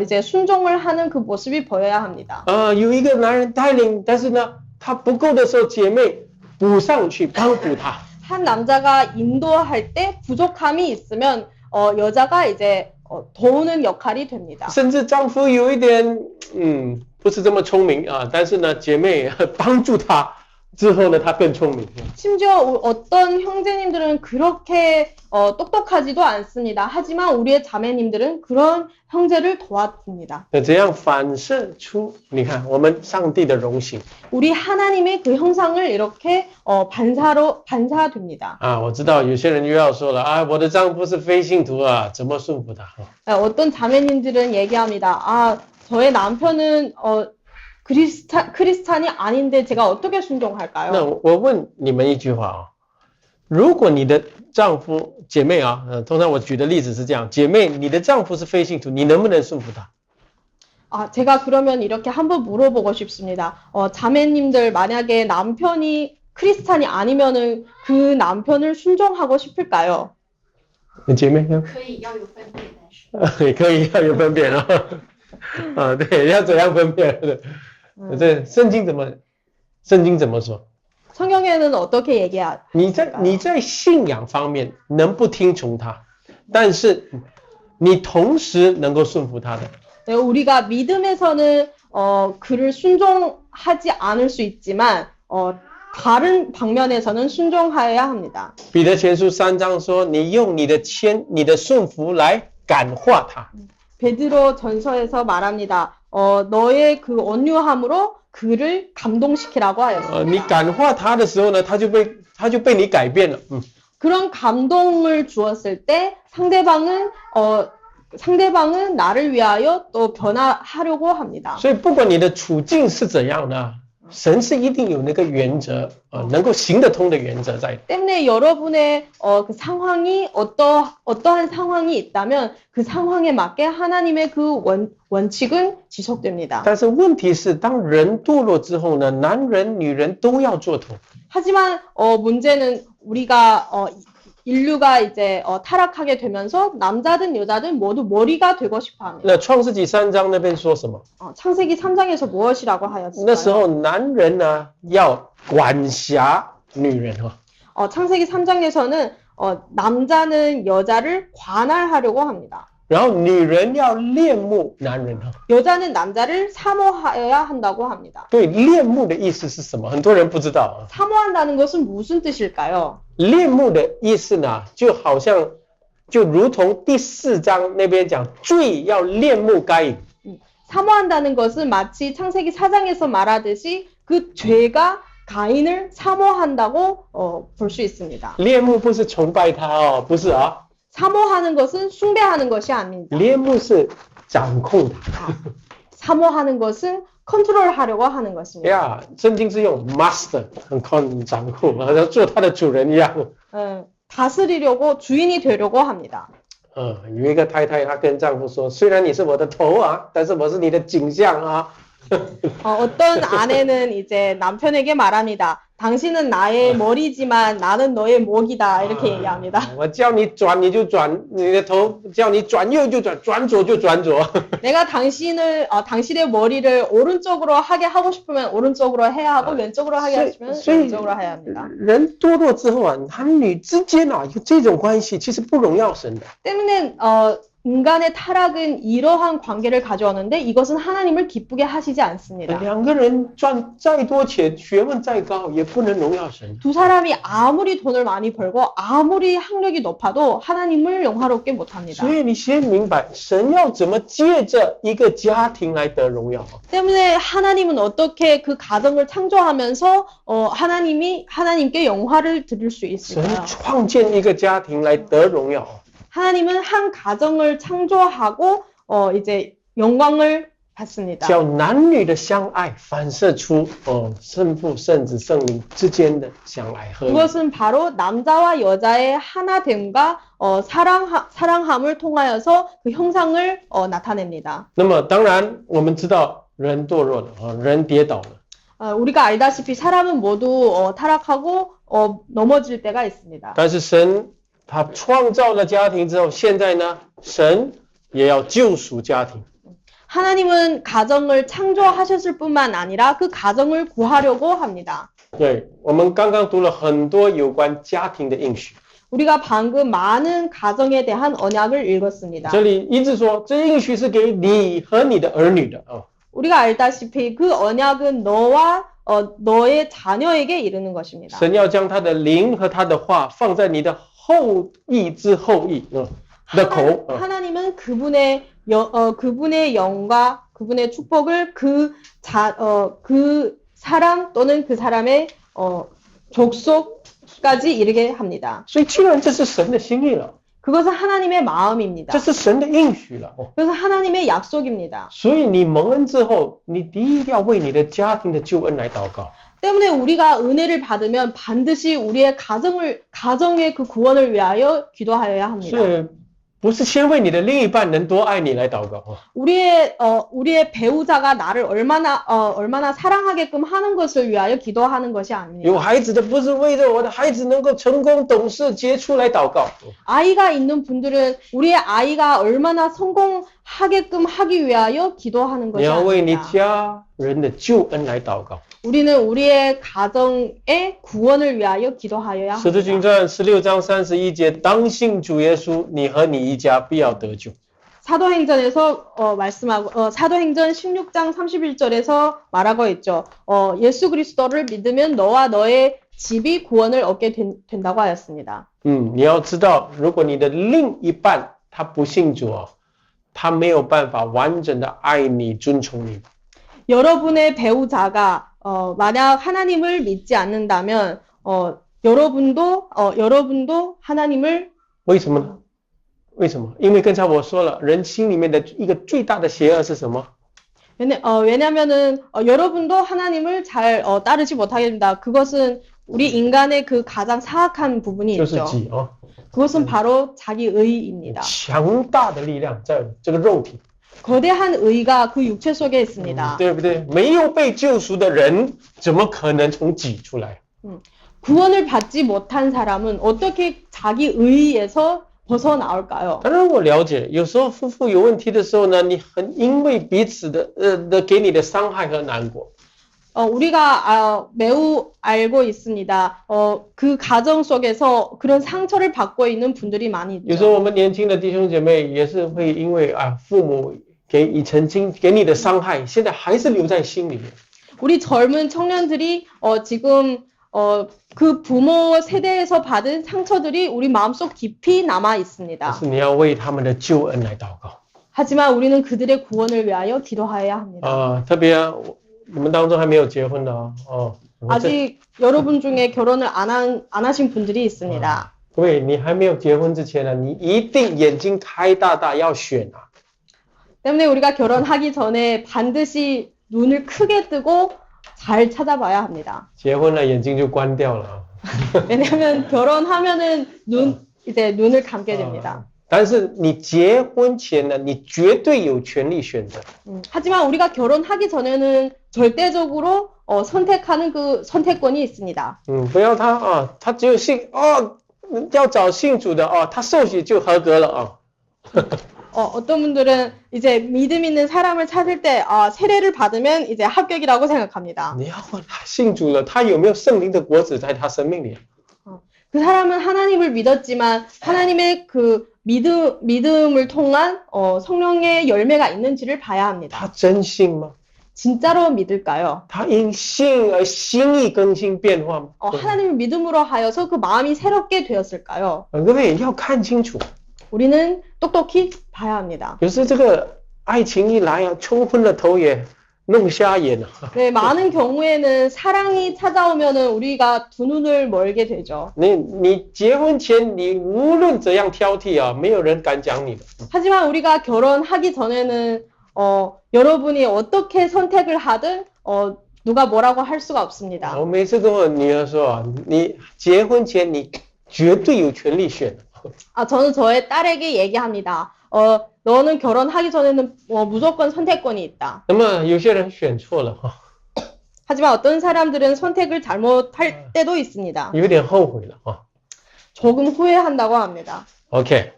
Speaker 2: 이제 순종을 하는 그 모습이 보여야 합니다.
Speaker 1: 有一个男人带领，但是呢，他不够的时候，姐妹补上去帮补他。
Speaker 2: 한 남자가 인도할 때 부족함이 있으면 여자가 이제 도우는 역할이 됩니다.
Speaker 1: 甚至丈夫有一点，不是这么聪明啊，但是呢，姐妹帮助他之后呢，他更聪明。
Speaker 2: 심지어 어떤 형제님들은 그렇게 똑똑하지도 않습니다. 하지만 우리의 자매님들은 그런 형제를 도와줍니다.
Speaker 1: 这样反射出，你看我们上帝的荣行。
Speaker 2: 우리 하나님의 그 형상을 이렇게 반사됩니다.
Speaker 1: 我知道有些人又要说了啊，我的丈夫是非信徒啊，怎么顺服他？
Speaker 2: 어떤 자매님들은 얘기합니다. 저의 남편은 크리스찬이 아닌데 제가 어떻게 순종할까요?
Speaker 1: 那我问你们一句话如果你的丈夫姐妹通常我举的例子是这样，姐妹，你的丈夫是非信徒，你能不能顺服他？
Speaker 2: 제가 그러면 이렇게 한번 물어보고 싶습니다. 자매님들 만약에 남편이 크리스찬이 아니면은 그 남편을 순종하고 싶을까요?
Speaker 1: 姐妹
Speaker 3: 可以要有分辨，但是
Speaker 1: 可以要有分辨对，要怎样分辨？这圣经怎么说？
Speaker 2: 성경에는 어떻게 얘기하죠?
Speaker 1: 你在信仰方面能不听从他，但是你同时能够顺服他的。
Speaker 2: 네, 우리가 믿음에서는 그를 순종하지 않을 수 있지만 다른 방면에서는 순종하여야 합니다.
Speaker 1: 彼得前书3章说，你用你的顺服来感化他。
Speaker 2: 베드로 전서에서 말합니다. 너의 그 온유함으로 그를 감동시키라고 하였습니다.
Speaker 1: 你感化他的时候呢，他就被你改变了。
Speaker 2: 그런 감동을 주었을 때 상대방은 나를 위하여 또 변화하려고 합니다.
Speaker 1: 所以不管你的处境是怎样呢，神是一定有那个原则能够行得通的原则在。
Speaker 2: 때문에 여러분의 그 상황이 어떠한 상황이 있다면 그 상황에 맞게 하나님의 그 원칙은 지속됩니다.
Speaker 1: 但是问题是，当人堕落之后呢，男人、女人都要做头。
Speaker 2: 하지만 문제는 우리가 인류가 이제 타락하게 되면서 남자든 여자든 모두 머리가 되고 싶어 합니다.
Speaker 1: 那创世纪3章那边说什么？
Speaker 2: 창세기 3장에서 무엇이라고
Speaker 1: 那时
Speaker 2: 하였을까요?
Speaker 1: 候男人呢要管辖女人
Speaker 2: 창세기 3장에서는 남자는 여자를 관할하려고 합니다.
Speaker 1: 然后女人要恋慕男人
Speaker 2: 여자는 남자를 사모하여야 한다고 합니다.
Speaker 1: 对，恋慕的意思是什么？很多人不知道
Speaker 2: 사모한다는 것은 무슨 뜻일까요?
Speaker 1: 恋慕的意思呢，就如同第4章那边讲，罪要恋慕该隐。
Speaker 2: 사모한다는 것은 마치 창세기 4장에서 말하듯이 그 죄가 가인을 사모한다고 볼 수 있습니다.
Speaker 1: 恋慕不是崇拜他不是
Speaker 2: 사모하는 것은 숭배하는 것이 아닙니다.
Speaker 1: 恋慕是掌控他。
Speaker 2: 사모하는 것은 컨트롤하려고 하는 것입니다.
Speaker 1: 圣经是用 master 掌控，好像做他的主人一样。
Speaker 2: 다스리려고 주인이 되려고 합니다.
Speaker 1: 有一个太太，她跟丈夫说：“虽然你是我的头但是我是你的颈项
Speaker 2: 어떤 아내는 이제 남편에게 말합니다. 당신은 나의 머리지만 나는 너의 목이다. 이렇게 얘기합니다.
Speaker 1: 我叫你转你就转，你的头叫你转右就转，转左就转左。
Speaker 2: 내가 당신의 머리를 오른쪽으로 하게 하고 싶으면 오른쪽으로 해야 하고 왼쪽으로 하게 하시면 왼쪽으로 해야 합니다.
Speaker 1: 人堕落之后男女之间有这种关系，其实不荣耀神的。
Speaker 2: 때문에 인간의 타락은 이러한 관계를 가져오는데 이것은 하나님을 기쁘게 하시지 않습니다.
Speaker 1: 两个人赚再多钱，学问再高，也不能荣耀神。
Speaker 2: 두 사람이 아무리 돈을 많이 벌고 아무리 학력이 높아도 하나님을 영화롭게 못합니다.
Speaker 1: 所以你先明白，神要怎么借着一个家庭来得荣耀。
Speaker 2: 때문에 하나님은 어떻게 그 가정을 창조하면서 하나님께 영화를 드릴 수
Speaker 1: 神
Speaker 2: 있을까요?
Speaker 1: 创建一个家庭来得荣耀。
Speaker 2: 하나님은 한 가정을 창조하고 이제 영광을 받습니다.
Speaker 1: 叫男女的相爱，反射出圣父、圣子、圣灵之间的相爱合一。
Speaker 2: 그것은 바로 남자와 여자의 하나됨과 사랑함을 통하여서 그 형상을 나타냅니다.
Speaker 1: 那么当然，我们知道人堕落了人跌倒了，
Speaker 2: 우리가 알다시피 사람은 모두 타락하고 넘어질 때가 있습니다.
Speaker 1: 但是神他创造了家庭之后，现在呢，神也要救赎家庭。
Speaker 2: 하나님은 가정을 창조하셨을 뿐만 아니라 그 가정을 구하려고 합니다.
Speaker 1: 对，我们刚刚读了很多有关家庭的应许，
Speaker 2: 우리가 방금 많은 가정에 대한 언약을 읽었습니다.
Speaker 1: 这里一直说这应许是给你和你的儿女的啊。
Speaker 2: 우리가 알다시피 그 언약은 너와 너의 자녀에게 이르는 것입니다.
Speaker 1: 神要将他的灵和他的话放在你的后裔之后裔的口。
Speaker 2: 하나님은 그분의 영과 그분의 축복을 그 사람 또는 그 사람의 족속까지 이르게 합니다.
Speaker 1: 所以既然这是神的心意了，
Speaker 2: 그것은 하나님의 마음입니다.
Speaker 1: 这是神的应许了，
Speaker 2: 그래서 하나님의 약속입니다.
Speaker 1: 所以你蒙恩之后，你第一要为你的家庭的救恩来祷告。
Speaker 2: 때문에 우리가 은혜를 받으면 반드시 우리의 가정의 그 구원을 위하여 기도하여야 합니다.
Speaker 1: 是不是先为你的另一半能多爱你来祷告？
Speaker 2: 우리의 배우자가 나를 얼마나 사랑하게끔 하는 것을 위하여 기도하는 것이
Speaker 1: 有
Speaker 2: 아닙니다.
Speaker 1: 孩子的不是为着我的孩子能够成功、懂事、杰出来祷告。
Speaker 2: 아이가 있는 분들은 우리의 아이가 얼마나 성공하게끔 하기 위하여 기도하는
Speaker 1: 你
Speaker 2: 것이
Speaker 1: 要为你
Speaker 2: 아닙니다.
Speaker 1: 家人的救恩来祷告。
Speaker 2: 우리는 우리의 가정의 구원을 위하여 기도하여야
Speaker 1: 使徒行
Speaker 2: 합니다.
Speaker 1: 传16章31节，当信主耶稣，你和你一家必要得救。
Speaker 2: 사도행전에서 말씀하고 사도행전 16장 31절에서 말하고 있죠. 예수 그리스도를 믿으면 너와 너의 집이 구원을 얻게 된다고 하였습니다.
Speaker 1: 你要知道，如果你的另一半他不信主他没有办法完整的爱你、尊崇你。
Speaker 2: 여러분의 배우자가 만약 하나님을 믿지 않는다면 여러분도 하나님을
Speaker 1: 为什么呢？为什么？因为刚才我说了，人心里面的一个最大的邪恶是什么？
Speaker 2: 왜냐면은 여러분도 하나님을 잘 따르지 못하게 됩니다. 그것은 우리 인간의 그 가장 사악한 부분이
Speaker 1: 就是
Speaker 2: 있죠.
Speaker 1: 己
Speaker 2: 그것은 바로 자기 의입니다.
Speaker 1: 强大的力量在这个肉体，
Speaker 2: 거대한 의가 그 육체 속에 있습니다.
Speaker 1: 对不对？没有被救赎的人，怎么可能从己出来？
Speaker 2: 구원을 받지 못한 사람은 어떻게 자기 의에서 벗어나올까요?
Speaker 1: 当然我了解，有时候夫妇有问题的时候呢，你很因为彼此的给你的伤害和难过。
Speaker 2: 우리가 매우 알고 있습니다. 그 가정 속에서 그런 상처를 받고 있는 분들이 많이
Speaker 1: 有时候
Speaker 2: 있죠.
Speaker 1: 我们年轻的弟兄姐妹也是会因为父母曾经给你的伤害，现在还是留在心里面。
Speaker 2: 우리 젊은 청년들이 지금 그 부모 세대에서 받은 상처들이 우리 마음속 깊이 남아
Speaker 1: 但
Speaker 2: 있습니다.
Speaker 1: 是你要为他们的救恩来祷告。
Speaker 2: 하지만 우리는 그들의 구원을 위하여 기도하여야 합니다.
Speaker 1: 特别你们当中还没有结婚的
Speaker 2: 아직 여러분 중에 결혼을 안 하신 분들이 있습니다.
Speaker 1: 各位，你还没有结婚之前呢，你一定眼睛开大大要选啊。
Speaker 2: 때문에 우리가 결혼하기 전에 반드시 눈을 크게 뜨고 잘 찾아봐야 합니다.
Speaker 1: 结婚了眼睛就关掉了。
Speaker 2: 왜냐하면 결혼하면은 이제 눈을 감게 됩니다.
Speaker 1: 但是你结婚前呢，你绝对有权利选择。
Speaker 2: 하지만 우리가 결혼하기 전에는 절대적으로 선택하는 그 선택권이 있습니다.
Speaker 1: 不要他只有信要找信主的他受洗就合格了
Speaker 2: 어떤 분들은 이제 믿음 있는 사람을 찾을 때 세례를 받으면 이제 합격이라고 생각합니다.
Speaker 1: 你要问他信主了，他有没有圣灵的果子在他生命里？
Speaker 2: 그 사람은 하나님을 믿었지만 하나님의 그 믿음을 통한 성령의 열매가 있는지를 봐야 합니다.
Speaker 1: 他真信吗？
Speaker 2: 진짜로 믿을까요?
Speaker 1: 他因信而心意更新变化吗？
Speaker 2: 하나님을 믿음으로 하여서 그 마음이 새롭게 되었을까요?
Speaker 1: 各位要看清楚，
Speaker 2: 우리는 똑똑히 봐야 합니다.
Speaker 1: 有时这个爱情一来啊，冲昏了头也弄瞎眼了。
Speaker 2: 네, 많은 경우에는 사랑이 찾아오면은 우리가 두 눈을 멀게 되죠.
Speaker 1: 你结婚前你无论怎样挑剔啊，没有人敢讲你的。
Speaker 2: 하지만 우리가 결혼하기 전에는 여러분이 어떻게 선택을 하든 누가 뭐라고 할 수가 없습니다.
Speaker 1: 我每次跟我女儿说啊，你结婚前你绝对有权利选。
Speaker 2: 저는 저의 딸에게 얘기합니다. 너는 결혼하기 전에는 무조건 선택권이 있다.
Speaker 1: 那么有些人选错了哈，
Speaker 2: 하지만 어떤 사람들은 선택을 잘못할 때도 있습니다.
Speaker 1: 有点后悔了啊。
Speaker 2: 조금 후회한다고 합니다.
Speaker 1: OK，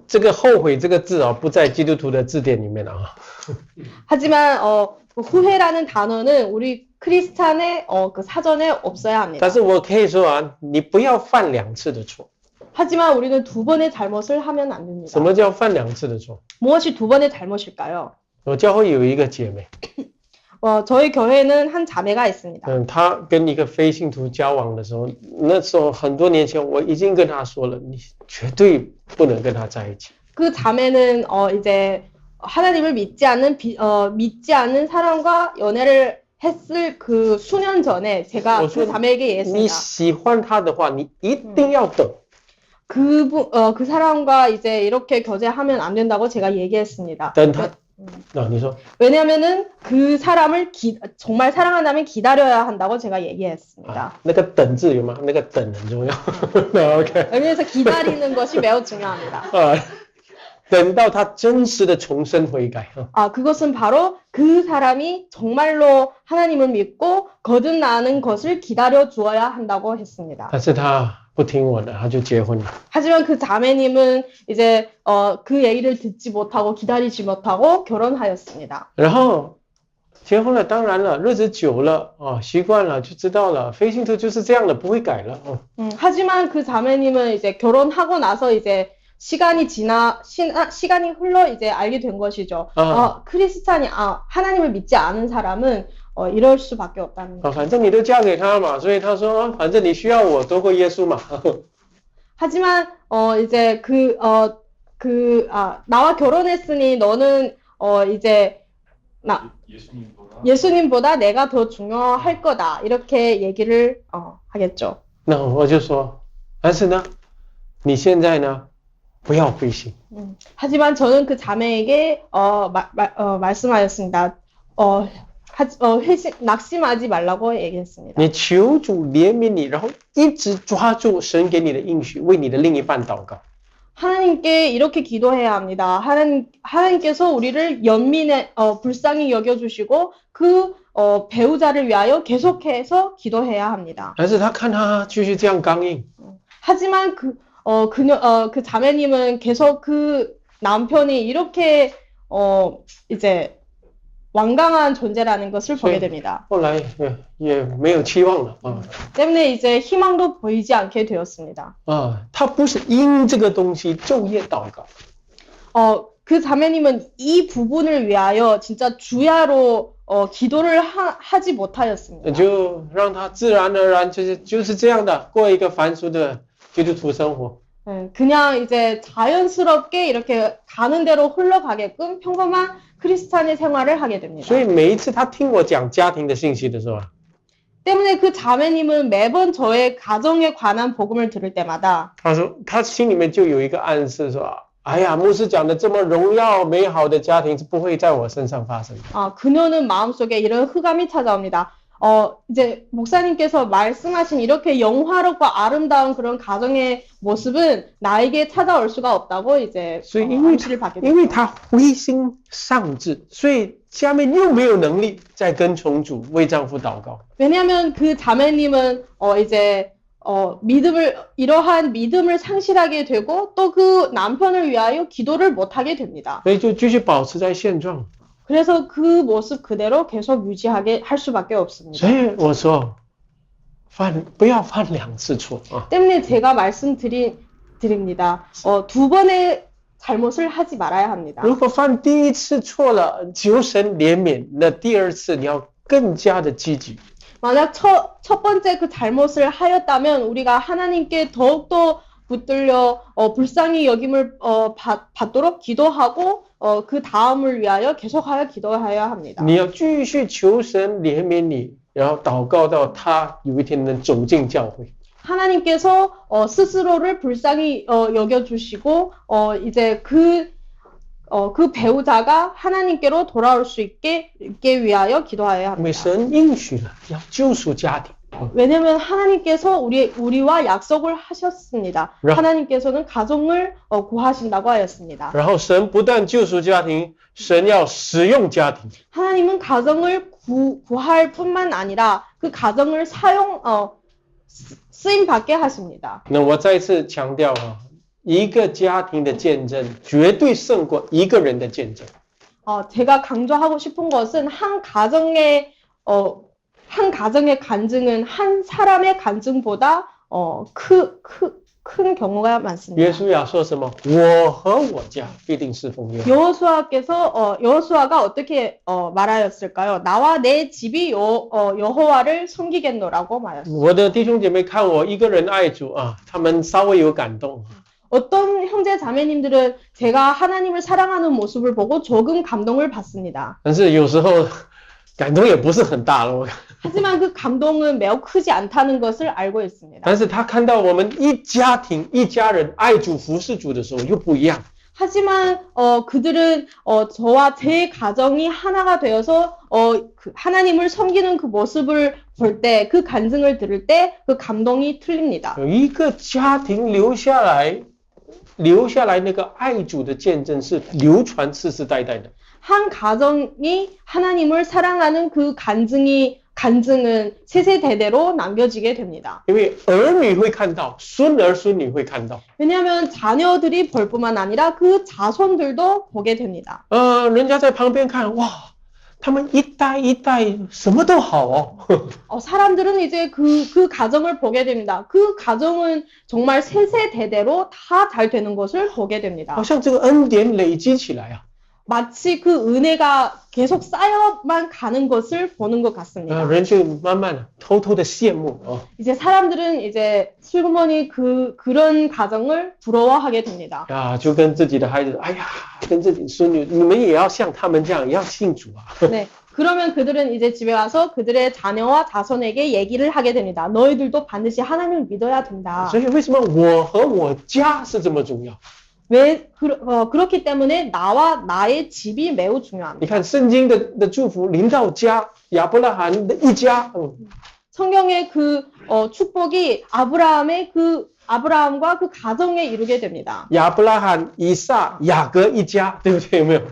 Speaker 1: 这个后悔这个字啊，不在基督徒的字典里面了啊。
Speaker 2: 하지만 후회라는 단어는 우리 크리스찬의 그 사전에 없어야 합니다.
Speaker 1: 但是我可以说啊，你不要犯两次的错。
Speaker 2: 하지만 우리는 두 번의 잘못을 하면 안 됩니다.
Speaker 1: 什么叫犯两次的错？
Speaker 2: 무엇이 두 번의 잘못일까요?
Speaker 1: 我教会有一个姐妹，
Speaker 2: 저희 교회에는 한 자매가 있습니다.
Speaker 1: 她跟一个非信徒交往的时候，那时候很多年前我已经跟她说了，你绝对不能跟她在一起。
Speaker 2: 그 자매는 이제 하나님을 믿지 않는 사람과 연애를 했을 그 수년 전에 제가 그 자매에게
Speaker 1: 你
Speaker 2: 얘기했습니다.
Speaker 1: 喜欢她的话，你一定要等。
Speaker 2: 그 사람과 이제 이렇게 교제하면 안 된다고 제가 얘기했습니다.
Speaker 1: 等她，你说，
Speaker 2: 왜냐면은 그 사람을 정말 사랑한다면 기다려야 한다고 제가 얘기했습니다.
Speaker 1: 啊，那个等字有吗？那个等很重要。那 OK，
Speaker 2: 여기서 기다리는 것이 매우 중요합니다.
Speaker 1: 啊，等到他真实的重生悔改啊。
Speaker 2: 그것은 바로 그 사람이 정말로 하나님을 믿고 거듭나는 것을 기다려 주어야 한다고 했습니다.
Speaker 1: 但是他不听我的，他就结婚了。
Speaker 2: 하지만 그 자매님은 이제 그 얘기를 듣지 못하고 기다리지 못하고 결혼하였습니다.
Speaker 1: 然后结婚了，当然了，日子久了啊，習慣了就知道了，非信徒就是这样的，不会改了。
Speaker 2: 하지만 그 자매님은 이제 결혼하고 나서 이제 시간이 흘러 이제 알게 된 것이죠. 크리스찬이 하나님을 믿지 않은 사람은 이럴 수밖에 없다는 거죠.
Speaker 1: 反正你都嫁给他嘛，所以他说，反正你需要我多过耶稣嘛。
Speaker 2: 하지만 이제 나와 결혼했으니 너는 이제 예수님보다 내가 더 중요할 거다 이렇게 얘기를 하겠죠.
Speaker 1: 那我就说，但是呢，你现在呢，不要灰心。
Speaker 2: 하지만 저는 그 자매에게 말씀하였습니다. 낙심하지 말라고 얘기했습니다.
Speaker 1: 你求主怜悯你，然后一直抓住神给你的应许，为你的另一半祷告。
Speaker 2: 하나님께 이렇게 기도해야 합니다. 하나님께서 우리를 불쌍히 여겨주시고 그 배우자를 위하여 계속해서 기도해야 합니다.
Speaker 1: 但是他看他继续这样刚硬，
Speaker 2: 하지만 그 자매님은 계속 그 남편이 이렇게 이제 완강한 존재라는 것을 보게 됩니다.
Speaker 1: 后来也没有期望了啊。
Speaker 2: 때문에 이제 희망도 보이지 않게 되었습니다.
Speaker 1: 他不是因这个东西昼夜祷告，
Speaker 2: 그 자매님은 이 부분을 위하여 진짜 주야로 기도를 하지 못하였습니다.
Speaker 1: 就让他自然而然就是这样的过一个凡俗的基督徒生活。
Speaker 2: 그냥 이제 자연스럽게 이렇게 가는 대로 흘러가게끔 평범한 크리스찬의 생활을 하게 됩니다.
Speaker 1: 所以每一次他听我讲家庭的信息的时候，
Speaker 2: 때문에 그 자매님은 매번 저의 가정에 관한 복음을 들을 때마다
Speaker 1: 他说他心里面就有一个暗示说，哎呀，牧师讲的这么荣耀美好的家庭是不会在我身上发生的。
Speaker 2: 그녀는 마음속에 이런 흑암이 찾아옵니다. 이제 목사님께서 말씀하신 이렇게 영화롭고 아름다운 그런 가정의 모습은 나에게 찾아올 수가 없다고 이제
Speaker 1: 所以
Speaker 2: 암시를 받게
Speaker 1: 因为
Speaker 2: 됐죠.
Speaker 1: 他灰心丧志，所以下面又没有能力再跟从主为丈夫祷告。
Speaker 2: 왜냐하면 그 자매님은 이제 이러한 믿음을 상실하게 되고 또 그 남편을 위하여 기도를 못하게 됩니다.
Speaker 1: 所以就继续保持在现状。
Speaker 2: 그래서 그 모습 그대로 계속 유지하게 할 수밖에 없습니다.
Speaker 1: 所以我说，不要犯两次错啊！
Speaker 2: 때문에 제가 말씀드린 드립니다. 두 번의 잘못을 하지 말아야 합니다.
Speaker 1: 如果犯第一次错了，求神怜悯，那第二次你要更加的积极。
Speaker 2: 만약 첫 번째 그 잘못을 하였다면 우리가 하나님께 더욱더 붙들려 불쌍히 여김을 받도록 기도하고 그 다음을 위하여 계속하여 기도해야 합니다.
Speaker 1: 你要继续求神怜悯你，然后祷告到他有一天能走进教会。
Speaker 2: 하나님께서 스스로를 불쌍히 여겨주시고 이제 그 배우자가 하나님께로 돌아올 수 있게 위하여 기도해야
Speaker 1: 因为
Speaker 2: 합니다.
Speaker 1: 神应许了要救赎家庭。
Speaker 2: 왜냐면 하나님께서 우리와 약속을 하셨습니다.
Speaker 1: 라-
Speaker 2: 하나님께서는 가정을 구하신다고 하였습니다.
Speaker 1: 然后神不但救赎家庭，神要使用家庭。
Speaker 2: 하나님은 가정을 구할 뿐만 아니라 그 가정을 쓰임 받게 하십니다.
Speaker 1: 那我再次强调啊，一个家庭的见证绝对胜过一个人的见证。
Speaker 2: 제가 강조하고 싶은 것은 한 가정의 간증은 한 사람의 간증보다 큰 경우가 많습니다.
Speaker 1: 约书亚说什么？我和我家必定侍奉耶和华。
Speaker 2: 여호수아가 어떻게 말하였을까요? 나와 내 집이 여호와를 섬기겠노라고 말했습니다.
Speaker 1: 我的弟兄姐妹看我一个人爱主啊，他们稍微有感动。
Speaker 2: 어떤 형제 자매님들은 제가 하나님을 사랑하는 모습을 보고 조금 감동을 받습니다.
Speaker 1: 但是有时候感动也不是很大了。
Speaker 2: 하지만 그 감동은 매우 크지 않다는 것을 알고 있습니다.
Speaker 1: 但是他看到我们一家庭一家人爱主服侍主的时候又不一样。
Speaker 2: 하지만 그들은 저와 제 가정이 하나가 되어서 하나님을 섬기는 그 모습을 볼 때, 그 간증을 들을 때 그 감동이 틀립니다.
Speaker 1: 有一个家庭留下来那个爱主的见证是流传世世代代的。
Speaker 2: 한 가정이 하나님을 사랑하는 그 간증은 세세대대로 남겨지게 됩니다.
Speaker 1: 因为儿女会看到，孙儿孙女会看到。
Speaker 2: 왜냐하면 자녀들이 볼 뿐만 아니라 그 자손들도 보게 됩니다.
Speaker 1: 人家在旁边看，哇，他们一代一代什么都好哦。
Speaker 2: 사람들은 이제 그 가정을 보게 됩니다. 그 가정은 정말 세세대대로 다 잘 되는 것을 보게 됩니다.
Speaker 1: 好像这个恩典累积起来啊，
Speaker 2: 마치 그 은혜가 계속 쌓여만 가는 것을 보는 것 같습니다.
Speaker 1: 人就慢慢的偷偷的羡慕哦。
Speaker 2: 이제 사람들은 이제 슬그머니 그런 가정을 부러워하게 됩니다.
Speaker 1: 就跟自己的孩子，哎呀，跟自己孙女，你们也要像他们这样，也要信主啊。
Speaker 2: 네. 그러면 그들은 이제 집에 와서 그들의 자녀와 자손에게 얘기를 하게 됩니다. 너희들도 반드시 하나님을 믿어야 된다.
Speaker 1: 所以为什么我和我家是这么重要？
Speaker 2: 그렇기 때문에 나와 나의 집이 매우
Speaker 1: 你
Speaker 2: 중요합니다.
Speaker 1: 看圣经的祝福临到家，亚伯拉罕的一家，
Speaker 2: 성경의 그 축복이 아브라함과 그 가정에 이루게 됩니다.
Speaker 1: 亚伯拉罕、以撒、雅各一家，对不对？有没有？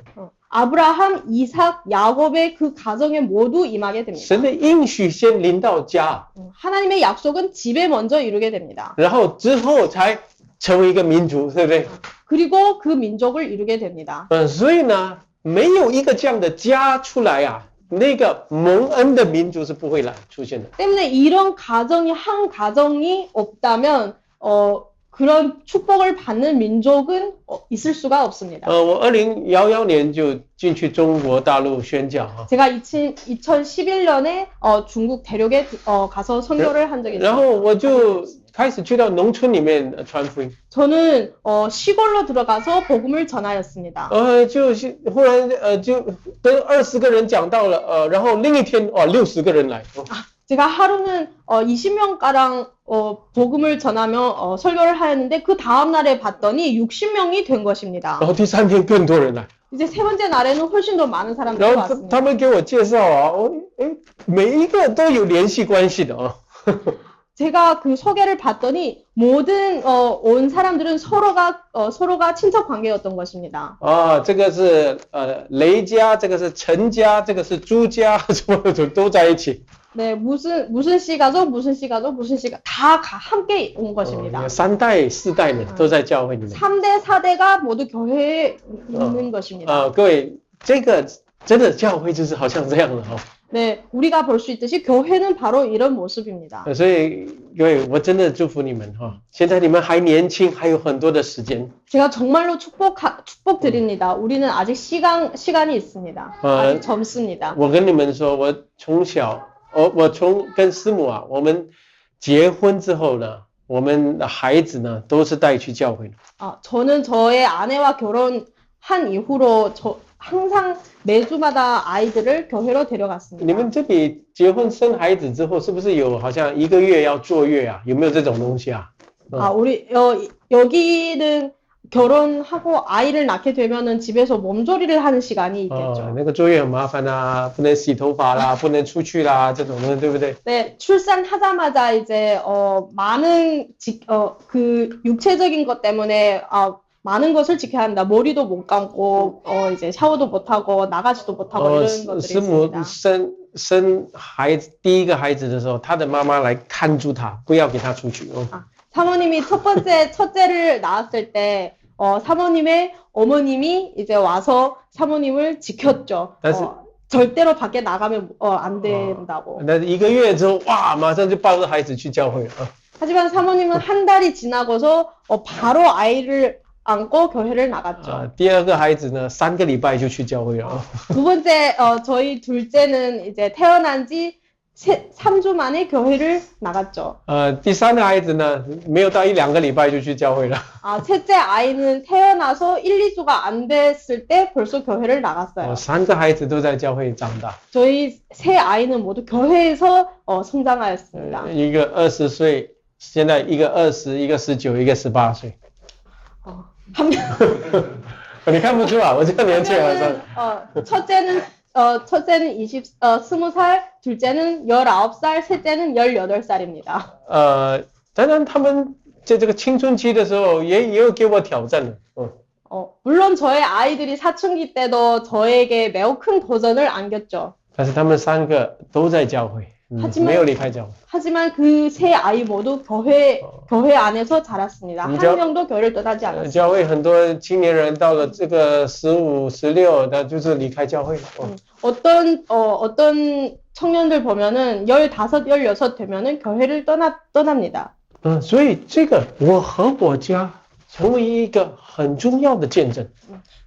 Speaker 2: 아브라함, 이삭, 야곱의 그 가정에 모두 임하게 됩니다.
Speaker 1: 神的应许先临到家，
Speaker 2: 하나님의 약속은 집에 먼저 이루게 됩니다.
Speaker 1: 然后之后才成为一个民族，对不对？
Speaker 2: 그리고 그 민족을 이루게 됩니다.
Speaker 1: 所以呢，没有一个这样的家出来啊，那个蒙恩的民族是不会出现的。
Speaker 2: 때문에 이런 한 가정이 없다면 그런 축복을 받는 민족은 있을 수가 없습니다.
Speaker 1: 我2011年就进去中国大陆宣讲啊，
Speaker 2: 제가 2011년에 중국 대륙에 가서 선교를 한 적이
Speaker 1: 然
Speaker 2: 있어요.
Speaker 1: 后我就开始去到农村里面传福音，
Speaker 2: 저는 시골로 들어가서 복음을 전하였습니다.
Speaker 1: 就是忽然就跟20个人讲到了，然后另一天60个人来，
Speaker 2: 제가 하루는 20명가량 복음을 전하며 설교를 하였는데 그 다음 날에 봤더니 60명이 된 것입니다.
Speaker 1: 然后第3天更多人来，
Speaker 2: 이제 세 번째 날에는 훨씬 더 많은 사람들이
Speaker 1: 然后他
Speaker 2: 왔습니다.
Speaker 1: 们给我介绍啊，每一个都有联系关系的啊。
Speaker 2: 제가 그 소개를 봤더니 모든 온 사람들은 서로가 친척 관계였던 것입니다.
Speaker 1: 这个是雷家，这个是陈家，这个是朱家，什么都在一起。
Speaker 2: 네, 무슨 씨 가족, 무슨 씨 가족, 무슨 씨가 다 함께 온 것입니다.
Speaker 1: 3代4代呢都在教会里面。
Speaker 2: 3대, 4대가 모두 교회에 있는 것입니다.
Speaker 1: 各位，这个真的教会就是好像这样的哦。
Speaker 2: 네, 우리가 볼 수 있듯이 교회는 바로 이런 모습입니다.
Speaker 1: 所以各位，我真的祝福你们哈！现在你们还年轻，还有很多的时间。
Speaker 2: 제가 정말로 축복드립니다. 우리는 아직 시간이 있습니다. 아직 젊습니다.
Speaker 1: 我跟你们说，我从小，跟师母啊，我们结婚之后呢，我们的孩子呢都是带去教会的。
Speaker 2: 저는 저의 아내와 결혼한 이후로 항상 매주마다 아이들을 교회로
Speaker 1: 你
Speaker 2: 데려갔습니다.
Speaker 1: 们这里结婚生孩子之后，是不是有好像1个月要坐月啊？有没有这种东西啊？
Speaker 2: 우리 여기는 결혼하고 아이를 낳게 되면은 집에서 몸조리를 하는 시간이 있겠죠.
Speaker 1: 那个坐月很麻烦啊，不能洗头发啦，不能出去啦，这种的，对不对？
Speaker 2: 네, 출산하자마자 이제 많은 그 육체적인 것 때문에 많은 것을 지켜야 합니다. 머리도 못 감고 이제 샤워도 못 하고 나가지도 못하고 이런 것들이
Speaker 1: 师母
Speaker 2: 있습니다.
Speaker 1: 生孩子第一个孩子的时候，他的妈妈来看住他，不要给他出去哦。
Speaker 2: 사모님이 첫째를 낳았을 때 사모님의 어머님이 이제 와서 사모님을 지켰죠. 절대로 밖에 나가면 안 된다고.
Speaker 1: 那1个月之后，哇，马上就抱着孩子去教会了啊。
Speaker 2: 하지만 사모님은 한 달이 지나고서 바로 아이를 안고 교회를 나갔죠.
Speaker 1: 第二个孩子呢，3个礼拜就去教会了。
Speaker 2: 두 번째 저희 둘째는 이제 태어난 지 3주 만에 교회를 나갔죠.
Speaker 1: 第三个孩子呢，没有到1、2个礼拜就去教会了。
Speaker 2: 셋째 아이는 태어나서 1, 2주가 안 됐을 때 벌써 교회를 나갔어요.
Speaker 1: 3个孩子都在教会长大。
Speaker 2: 저희 세 아이는 모두 교회에서 성장하였습니다.
Speaker 1: 一个20岁，现在一个20，一个19，一个18岁。 你看不出啊，我这个年轻人。
Speaker 2: 첫째는 20살, 둘째는 19살, 셋째는 18살입니다.
Speaker 1: 当然他们在这个青春期的时候也有给我挑战的。
Speaker 2: 물론 저의 아이들이 사춘기 때도 저에게 매우 큰 도전을 안겼죠.
Speaker 1: 但是他们3个都在教会，没有离开教会。
Speaker 2: 하지만 그 세 아이 모두 교회 안에서 자랐습니다. 한 명도 교회를 떠나지 않았습니다.
Speaker 1: 教会很多青年人到了这个15、16，那就是离开教会了。
Speaker 2: 어떤 청년들 보면은 15, 16 되면은 교회를 떠납니다.
Speaker 1: 所以这个我和我家成为一个很重要的见证。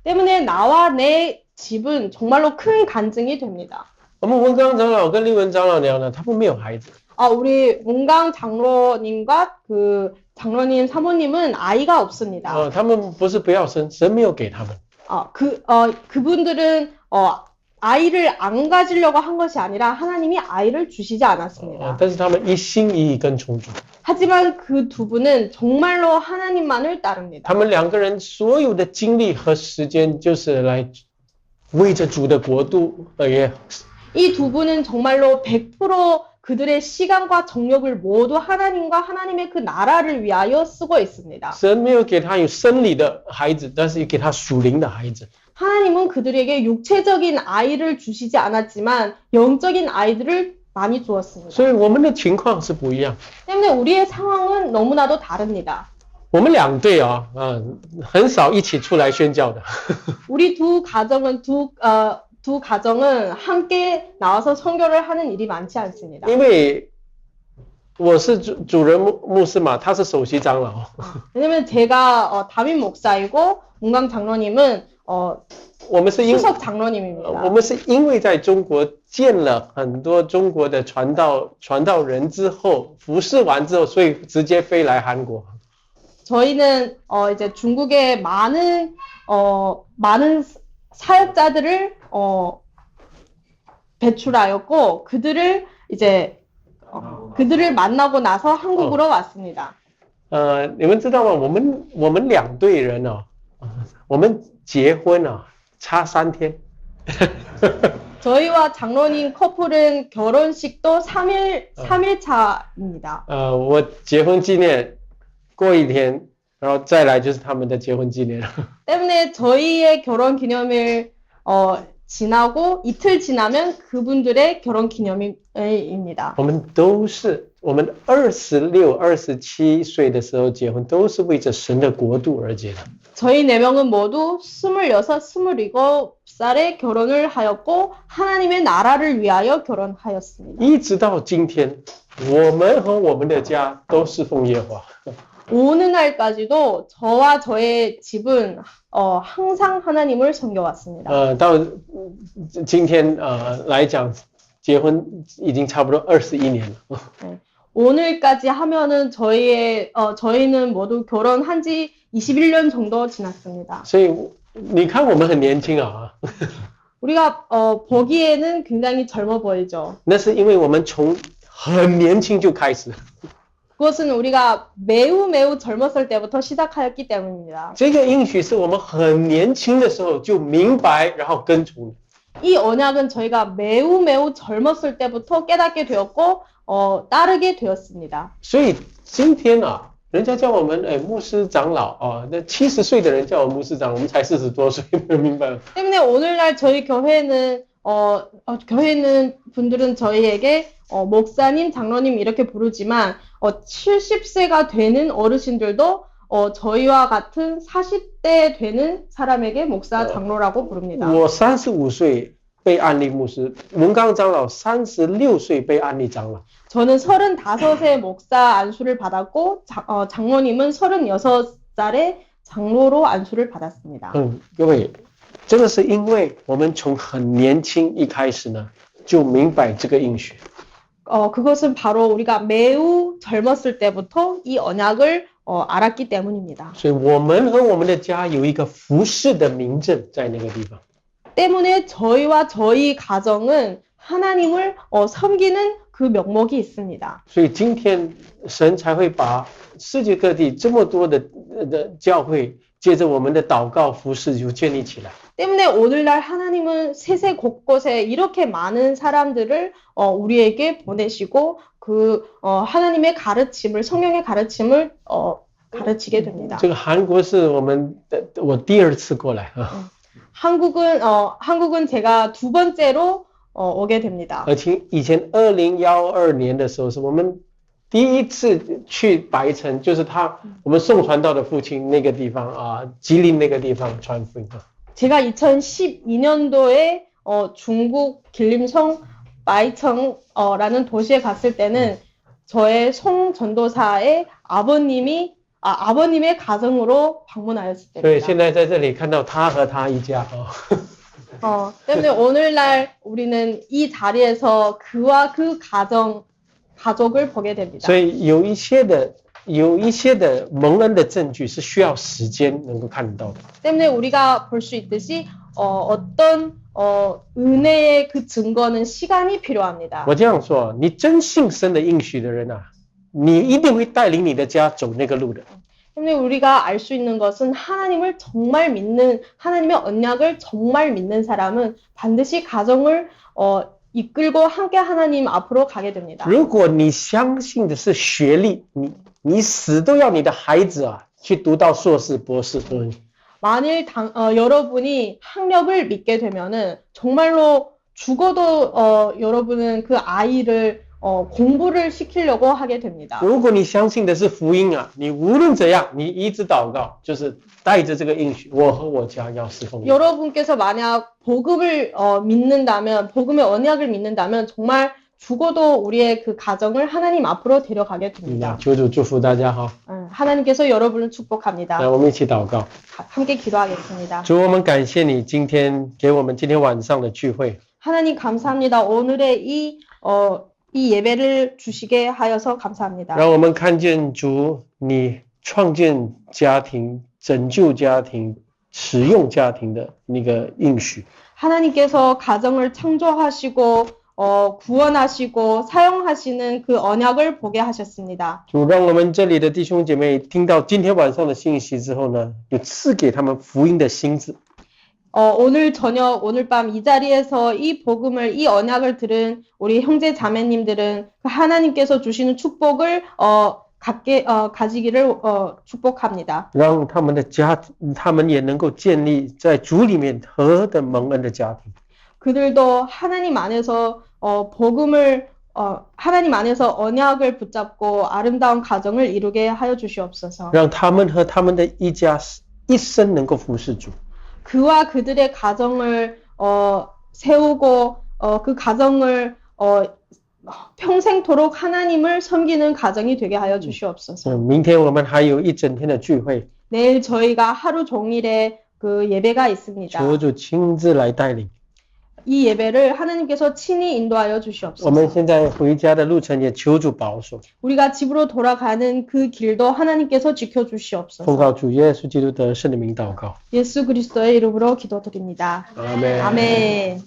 Speaker 2: 때문에 나와 내 집은 정말로 큰 간증이 됩니다.
Speaker 1: 我们文刚长老跟立文长老聊呢，他们没有孩子。
Speaker 2: 우리 문강 장로님과 그 장로님 사모님은 아이가 없습니다.
Speaker 1: 他们不是不要生，神没有给他们。
Speaker 2: 그분들은 아이를 안 가지려고 한 것이 아니라 하나님이 아이를 주시지 않았습니다.
Speaker 1: 但是他们一心一意跟从主。
Speaker 2: 하지만 그 두 분은 정말로 하나님만을 따릅니다.
Speaker 1: 他们2个人所有的精力和时间，就是来为着主的国度而也。
Speaker 2: 이 두 분은 정말로 100% 그들의 시간과 정력을 모두 하나님과 하나님의 그 나라를 위하여 쓰고 있습니다.
Speaker 1: 神没有给他有生理的孩子，但是给他属灵的孩子。
Speaker 2: 하나님은 그들에게 육체적인 아이를 주시지 않았지만 영적인 아이들을 많이 주었습니다.
Speaker 1: 所以我们的情况是不一样。
Speaker 2: 때문에 우리의 상황은 너무나도 다릅니다.
Speaker 1: 我们2队啊，很少一起出来宣教的。
Speaker 2: 우리 두 가정은 함께 나와서 선교를 하는 일이 많지 않습니다.
Speaker 1: 因为我是主任牧师嘛，他是首席长老。
Speaker 2: 왜냐면 제가 담임 목사이고 문강 장로님은 수석 장로님입니다.
Speaker 1: 我们是因为在中国见了很多中国的传道人之后，服侍完之后，所以直接飞来韩国。
Speaker 2: 저희는 이제 중국의 많은 사역자들을 배출하였고 그들을 만나고 나서 한국으로 왔습니다.
Speaker 1: 你们知道吗？我们2队人我们结婚差3天。
Speaker 2: 저희와 장로님 커플은 결혼식도 3일 차입니다.
Speaker 1: 我结婚纪念过1天，然后再来就是他们的结婚纪念了。
Speaker 2: 때문에 저희의 결혼 기념일 지나고 이틀 지나면 그분들의 결혼 기념일입니다.
Speaker 1: 我们26、27岁的时候结婚，都是为着神的国度而结的。
Speaker 2: 저희 4명은 모두 26, 27살에 결혼을 하였고 하나님의 나라를 위하여 결혼하였습니다.
Speaker 1: 一直到今天，我们和我们的家都侍奉耶和华。
Speaker 2: 오는 날까지도 저와 저의 집은 항상 하나님을 섬겨왔습니다.
Speaker 1: 到今天来讲，结婚已经差不多21年了。
Speaker 2: 오늘까지 하면은 저희는 모두 결혼한 지 21년 정도 지났습니다.
Speaker 1: 所以你看我们很年轻啊，
Speaker 2: 우리가 보기에는 굉장히 젊어 보이죠.
Speaker 1: 那是因为我们从很年轻就开始。
Speaker 2: 그것은 우리가 매우 젊었을 때부터 시작하였기 때문입니다.
Speaker 1: 这个应许是我们很年轻的时候就明白，然后跟从。
Speaker 2: 이 언약은 저희가 매우 젊었을 때부터 깨닫게 되었고 따르게 되었습니다.
Speaker 1: 所以今天啊，人家叫我们牧师长老啊，那70岁的人叫我牧师长，我们才40多岁，明白吗？
Speaker 2: 때문에 오늘날 저희 교회는 교회에 있는 분들은 저희에게 목사님, 장로님 이렇게 부르지만 70세가 되는 어르신들도 저희와 같은 40대 되는 사람에게 목사, 장로라고 부릅니다.
Speaker 1: 我35岁被安立牧师，文刚长老36岁被安立长老。
Speaker 2: 저는 35세 목사 안수를 받았고 장로님은 36살에 장로로 안수를 받았습니다.
Speaker 1: 各位，这个是因为我们从很年轻一开始呢，就明白这个应许。
Speaker 2: 그것은 바로 우리가 매우 젊었을 때부터 이 언약을 알았기 때문입니다.
Speaker 1: 所以我们和我们的家有一个服侍的名证在那个地方。
Speaker 2: 때문에 저희와 저희 가정은 하나님을 섬기는 그 명목이 있습니다.
Speaker 1: 所以今天神才会把世界各地这么多的教会，借着我们的祷告服侍就建立起来。
Speaker 2: 때문에 오늘날 하나님은 세세 곳곳에 이렇게 많은 사람들을 우리에게 보내시고 그 하나님의 가르침을 성령의 가르침을 가르치게 됩니다.
Speaker 1: 这个韩国是我第二次过来啊，
Speaker 2: 한국은 제가 2번째로 오게 됩니다.
Speaker 1: 而且以前2012年的时候是我们第一次去白城，就是我们送传道的父亲那个地方啊，吉林那个地方传福音啊。
Speaker 2: 제가 2012년도에 중국 길림성 마이청라는 도시에 갔을 때는 저의 송 전도사의 아버님의 가정으로 방문하였을
Speaker 1: 所以
Speaker 2: 때입니다.
Speaker 1: 现在在这里看到他和他一家啊。
Speaker 2: 때문에 오늘날 우리는 이 자리에서 그와 그 가족을 보게 됩니다.
Speaker 1: 所以有一些的蒙恩的证据是需要时间能够看到的。
Speaker 2: 때문에 우리가 볼 수 있듯이 어떤 은혜의 그 증거는 시간이 필요합니다.
Speaker 1: 我这样说，你真信神的应许的人啊，你一定会带领你的家走那个路的。
Speaker 2: 때문에 우리가 알 수 있는 것은 하나님을 정말 믿는 하나님의 언약을 정말 믿는 사람은 반드시 가정을 이끌고 함께 하나님 앞으로 가게 됩니다.
Speaker 1: 如果你相信的是学历，你死都要你的孩子啊去读到硕士、博士。
Speaker 2: 만일 여러분이 학력을 믿게 되면은 정말로 죽어도 여러분은 그 아이를 공부를 시키려고 하게 됩니다.
Speaker 1: 如果你相信的是福音啊，你无论怎样，你一直祷告，就是带着这个应许，我和我家要侍奉你。
Speaker 2: 여러분께서 만약 복음을 믿는다면, 복음의 언약을 믿는다면 정말 죽어도 우리의 그 가정을 하나님 앞으로 데려가게 됩니다.
Speaker 1: 求主祝福大家哈。
Speaker 2: 하나님께서 여러분을 축복합니다.
Speaker 1: 来，我们一起祷告。
Speaker 2: 함께 기도하겠습니다.
Speaker 1: 主，我们感谢你今天给我们今天晚上的聚会。
Speaker 2: 하나님 감사합니다. 오늘의 이 예배를 주시게 하여서 감사합니다.
Speaker 1: 让我们看见主你创建家庭、拯救家庭、使用家庭的那个应许。
Speaker 2: 하나님께서 가정을 창조하시고 구원하시고 사용하시는 그 언약을 보게 하셨습니다.
Speaker 1: 主，让我们这里的弟兄姐妹听到今天晚上的信息之后呢，有赐给他们福音的心智。
Speaker 2: 오늘 저녁, 오늘 밤 이 자리에서 이 복음을, 이 언약을 들은 우리 형제 자매님들은 하나님께서 주시는 축복을 가지기를 축복합니다.
Speaker 1: 让他们的家，他们也能够建立在主里面何等蒙恩的家庭。
Speaker 2: 그들도 하나님 안에서 하나님 안에서 언약을 붙잡고 아름다운 가정을 이루게 하여 주시옵소서.
Speaker 1: 让他们和他们的一家一生能够服侍主。
Speaker 2: 그와 그들의 가정을 세우고 그 가정을 평생토록 하나님을 섬기는 가정이 되게 하여 주시옵소서.
Speaker 1: 明天我们还有一整天的聚会，
Speaker 2: 내일 저희가 하루 종일의 그 예배가 있습니다.
Speaker 1: 求主亲自来带领。
Speaker 2: 이 예배를 하나님께서 친히 인도하여
Speaker 1: 我们
Speaker 2: 주시옵소서.
Speaker 1: 现在回家的路程也求主保守，
Speaker 2: 우리가 집으로 돌아가는 그 길도 하나님께서
Speaker 1: 奉
Speaker 2: 지켜주시옵소서.
Speaker 1: 靠主耶稣基督的圣名祷告，
Speaker 2: 예수 그리스도의 이름으로 기도드립니다.
Speaker 1: 阿门。
Speaker 2: 아멘.